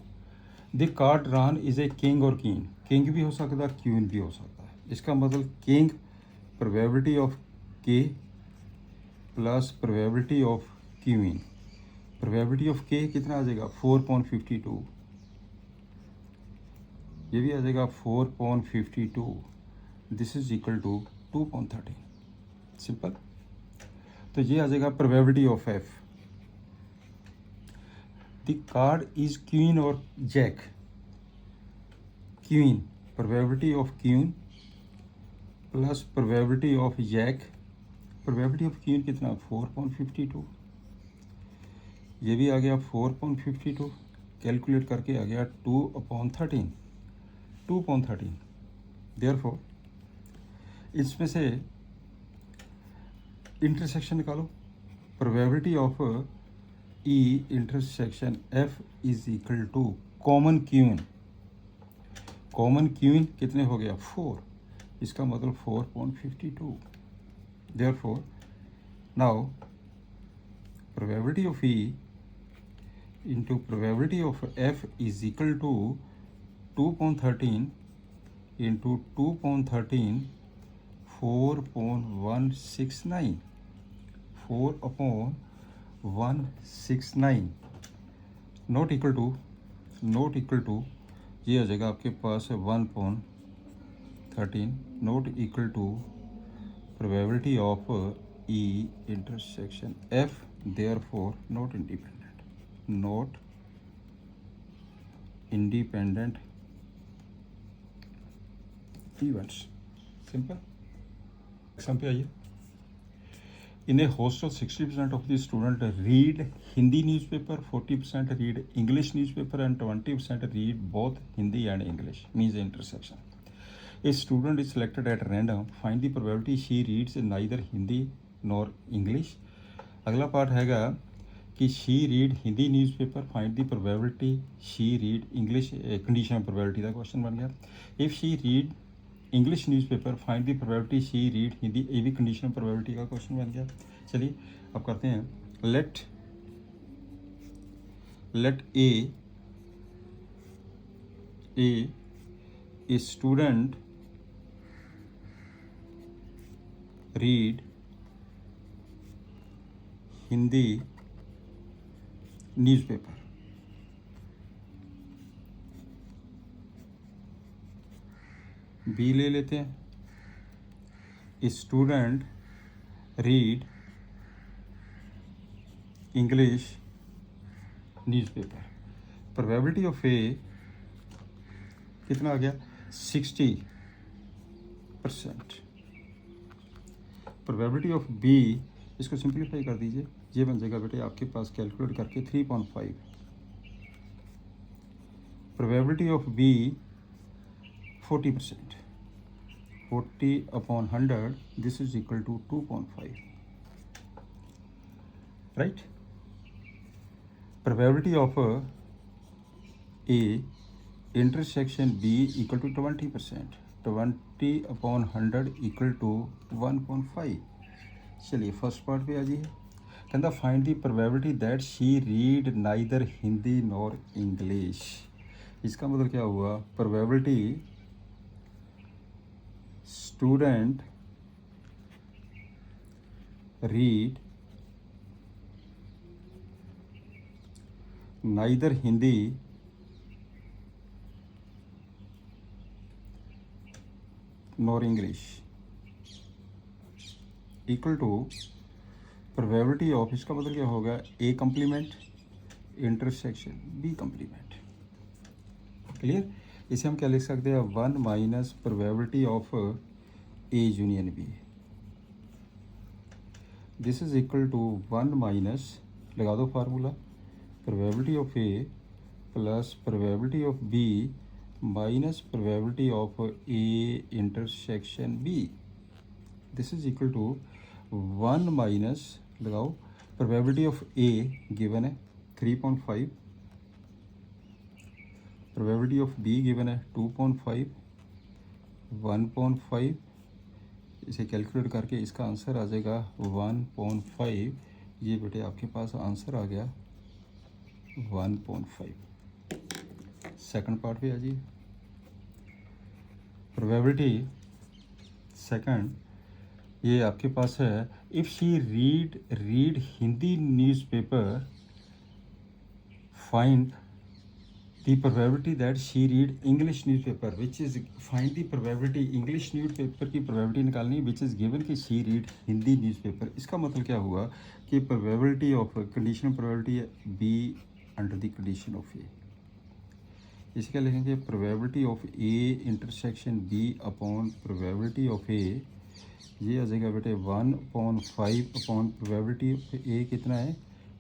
the card drawn is a king और queen, king भी हो सकता है queen भी हो सकता है, इसका मतलब किंग प्रोबेबिलिटी ऑफ के plus probability of queen, probability of के कितना आ जाएगा 4/52, ये भी आ जाएगा 4/52, this is equal to 2/13। Simple. तो ये आ जाएगा probability of F, the card is queen और jack, queen probability of queen plus probability of jack, probability of queen कितना 4/52, ये भी आ गया 4/52, कैलकुलेट करके आ गया 2/13। देयरफॉर इसमें से इंटरसेक्शन निकालो, probability of E intersection F is equal to common queen, कितने हो गया 4, इसका मतलब 4/52। Therefore now probability of E into probability of F is equal to 2/13 into 2/13, 4/169, 4/169 not equal to ये आ जाएगा आपके पास 1/13 not equal to probability of E intersection F, therefore not independent events. Simple. Exam पे आइए। In a hostel, 60% of the student read Hindi newspaper, 40% read English newspaper, and 20% read both Hindi and English, means intersection. A student is selected at random. Find the probability she reads neither Hindi nor English. अगला part हैगा कि she read Hindi newspaper. Find the probability she read English. Conditional probability का question बन गया. If she read English newspaper, find the probability she read Hindi, ए भी conditional probability का question बन गया। चलिए अब करते हैं। Let A A student read Hindi newspaper. B ले लेते हैं, student read English newspaper. Probability of A कितना आ गया 60%. प्रोबेबिलिटी ऑफ बी, इसको सिंप्लीफाई कर दीजिए, ये बन जाएगा बेटे आपके पास कैलकुलेट करके 3.5. Probability of B 40%. 40/100, this is equal to 2.5. Right? Probability of A intersection B equal to 20%. 20/100 equal to 1.5. चलिए फर्स्ट पार्ट पे आ जाइए. कहता find the probability that she read neither Hindi nor English. इसका मतलब क्या हुआ, probability student read neither Hindi nor English equal to probability of, इसका मतलब क्या होगा, A complement intersection B complement. Clear. इसे हम क्या लिख सकते हैं, 1 minus probability of A union B. This is equal to 1 minus, लगा दो formula, probability of A plus probability of B minus probability of A intersection B. This is equal to 1 minus, लगाओ, probability of A given है 3.5, probability of B given है 2.5, 1.5. इसे calculate करके इसका answer आ जाएगा 1.5. ये बेटे आपके पास आंसर आ गया 1.5. सेकंड पार्ट पे आ जाइए. प्रोबेबिलिटी सेकंड ये आपके पास है, if she read Hindi newspaper, find the probability that she read English newspaper which is, find the probability, English newspaper की प्रोबेबिलिटी निकालनी विच इज़ गिवन कि शी रीड हिंदी न्यूज़पेपर. इसका मतलब क्या हुआ कि प्रोबेबिलिटी ऑफ, कंडीशनल प्रोबेबिलिटी है B under the condition of A. इसे क्या लिखेंगे, probability of A intersection B upon probability of A. ये आ जाएगा बेटे 1.5 अपॉन प्रोबेबिलिटी ऑफ ए कितना है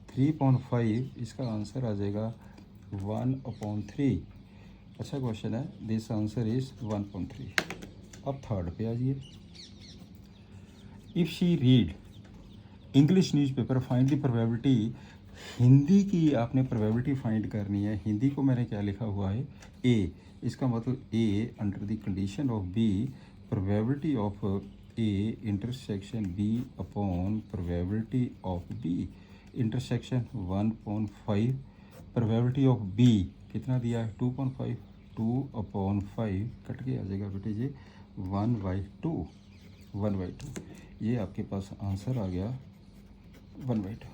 3.5. इसका आंसर आ जाएगा 1/3. अच्छा क्वेश्चन है. This answer is 1.3. अब थर्ड पे आ जाइए. If she read English newspaper, find the probability. Hindi की आपने प्रोबेबिलिटी फाइंड करनी है. हिंदी को मैंने क्या लिखा हुआ है ए. इसका मतलब A under the condition of B, probability of A intersection B upon probability of B intersection 1.5. Probability of B कितना दिया है 2.5. 2/5 कट के आ जाएगा बेटे ये 1/2. 1/2. ये आपके पास आंसर आ गया 1/2.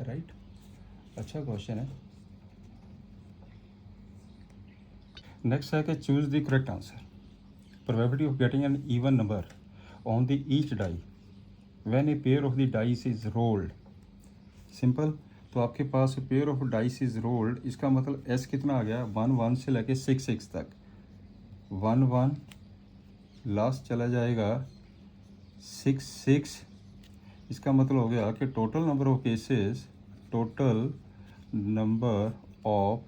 राइट. अच्छा क्वेश्चन है. नेक्स्ट है कि choose the correct answer. Probability of getting an even number on the each die when a pair of the dice is rolled. Simple. तो आपके पास pair of dice is rolled, इसका मतलब S कितना आ गया 1 से लेके 6 तक. 1 लास्ट चला जाएगा 6. इसका मतलब हो गया कि total number of cases, total number of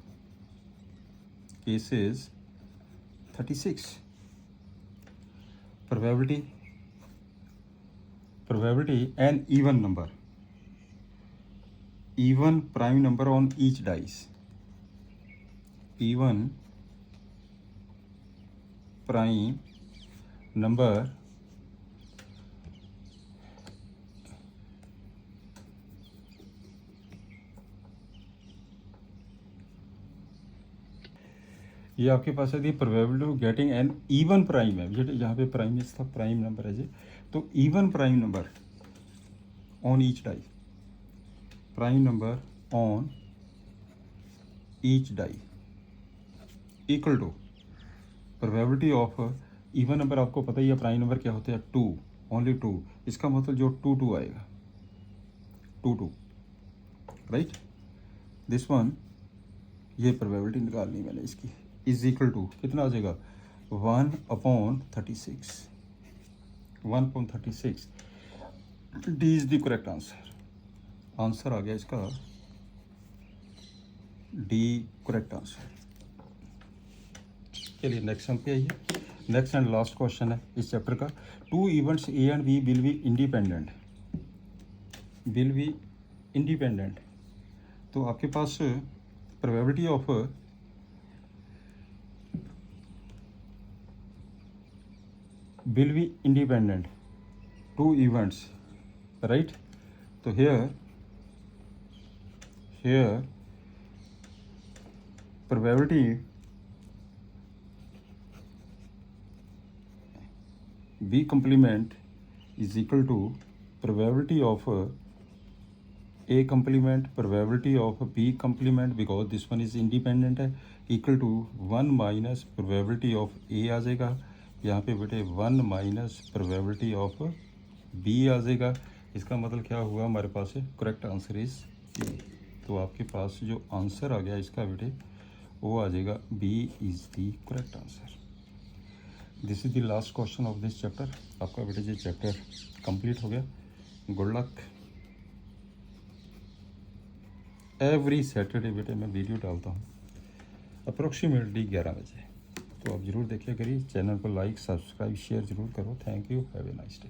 cases 36. Probability an even number, even prime number on each dice, even prime number ये आपके पास है the probability of getting an even prime है बेटे, यहाँ पे प्राइम था, प्राइम नंबर है जी, तो even prime number on each die, prime number on each die equal to probability of even number, आपको पता ही है प्राइम नंबर क्या होता है, 2, ओनली 2, इसका मतलब जो 2 आएगा, 2 राइट, दिस वन, ये प्रोबेबिलिटी निकालनी मैंने इसकी, इज इक्वल टू कितना आ जाएगा, 1/36, 1/36, D is the correct answer, answer आ गया इसका डी करेक्ट आंसर। चलिए नेक्स्ट सम पे आइए, नेक्स्ट एंड लास्ट क्वेश्चन है इस चैप्टर का, 2 events A and B will be independent, will be independent, तो आपके पास probability of will be independent 2 events, right, so here probability B complement is equal to probability of A complement, probability of B complement, because this one is independent है, equal to 1 minus probability of A आ जाएगा, यहाँ पे बेटे 1 minus probability of B आ जाएगा, इसका मतलब क्या हुआ हमारे पास है करेक्ट आंसर इज ए, तो आपके पास जो आंसर आ गया इसका बेटे वो आ जाएगा B is the correct answer. This is the last question of this chapter, आपका बेटे ये चैप्टर कंप्लीट हो गया, गुड लक। एवरी सैटरडे बेटे मैं वीडियो डालता हूँ अप्रोक्सीमेटली 11 बजे, तो आप ज़रूर देखिए करिए, चैनल को लाइक सब्सक्राइब शेयर ज़रूर करो। Thank you, have a nice day.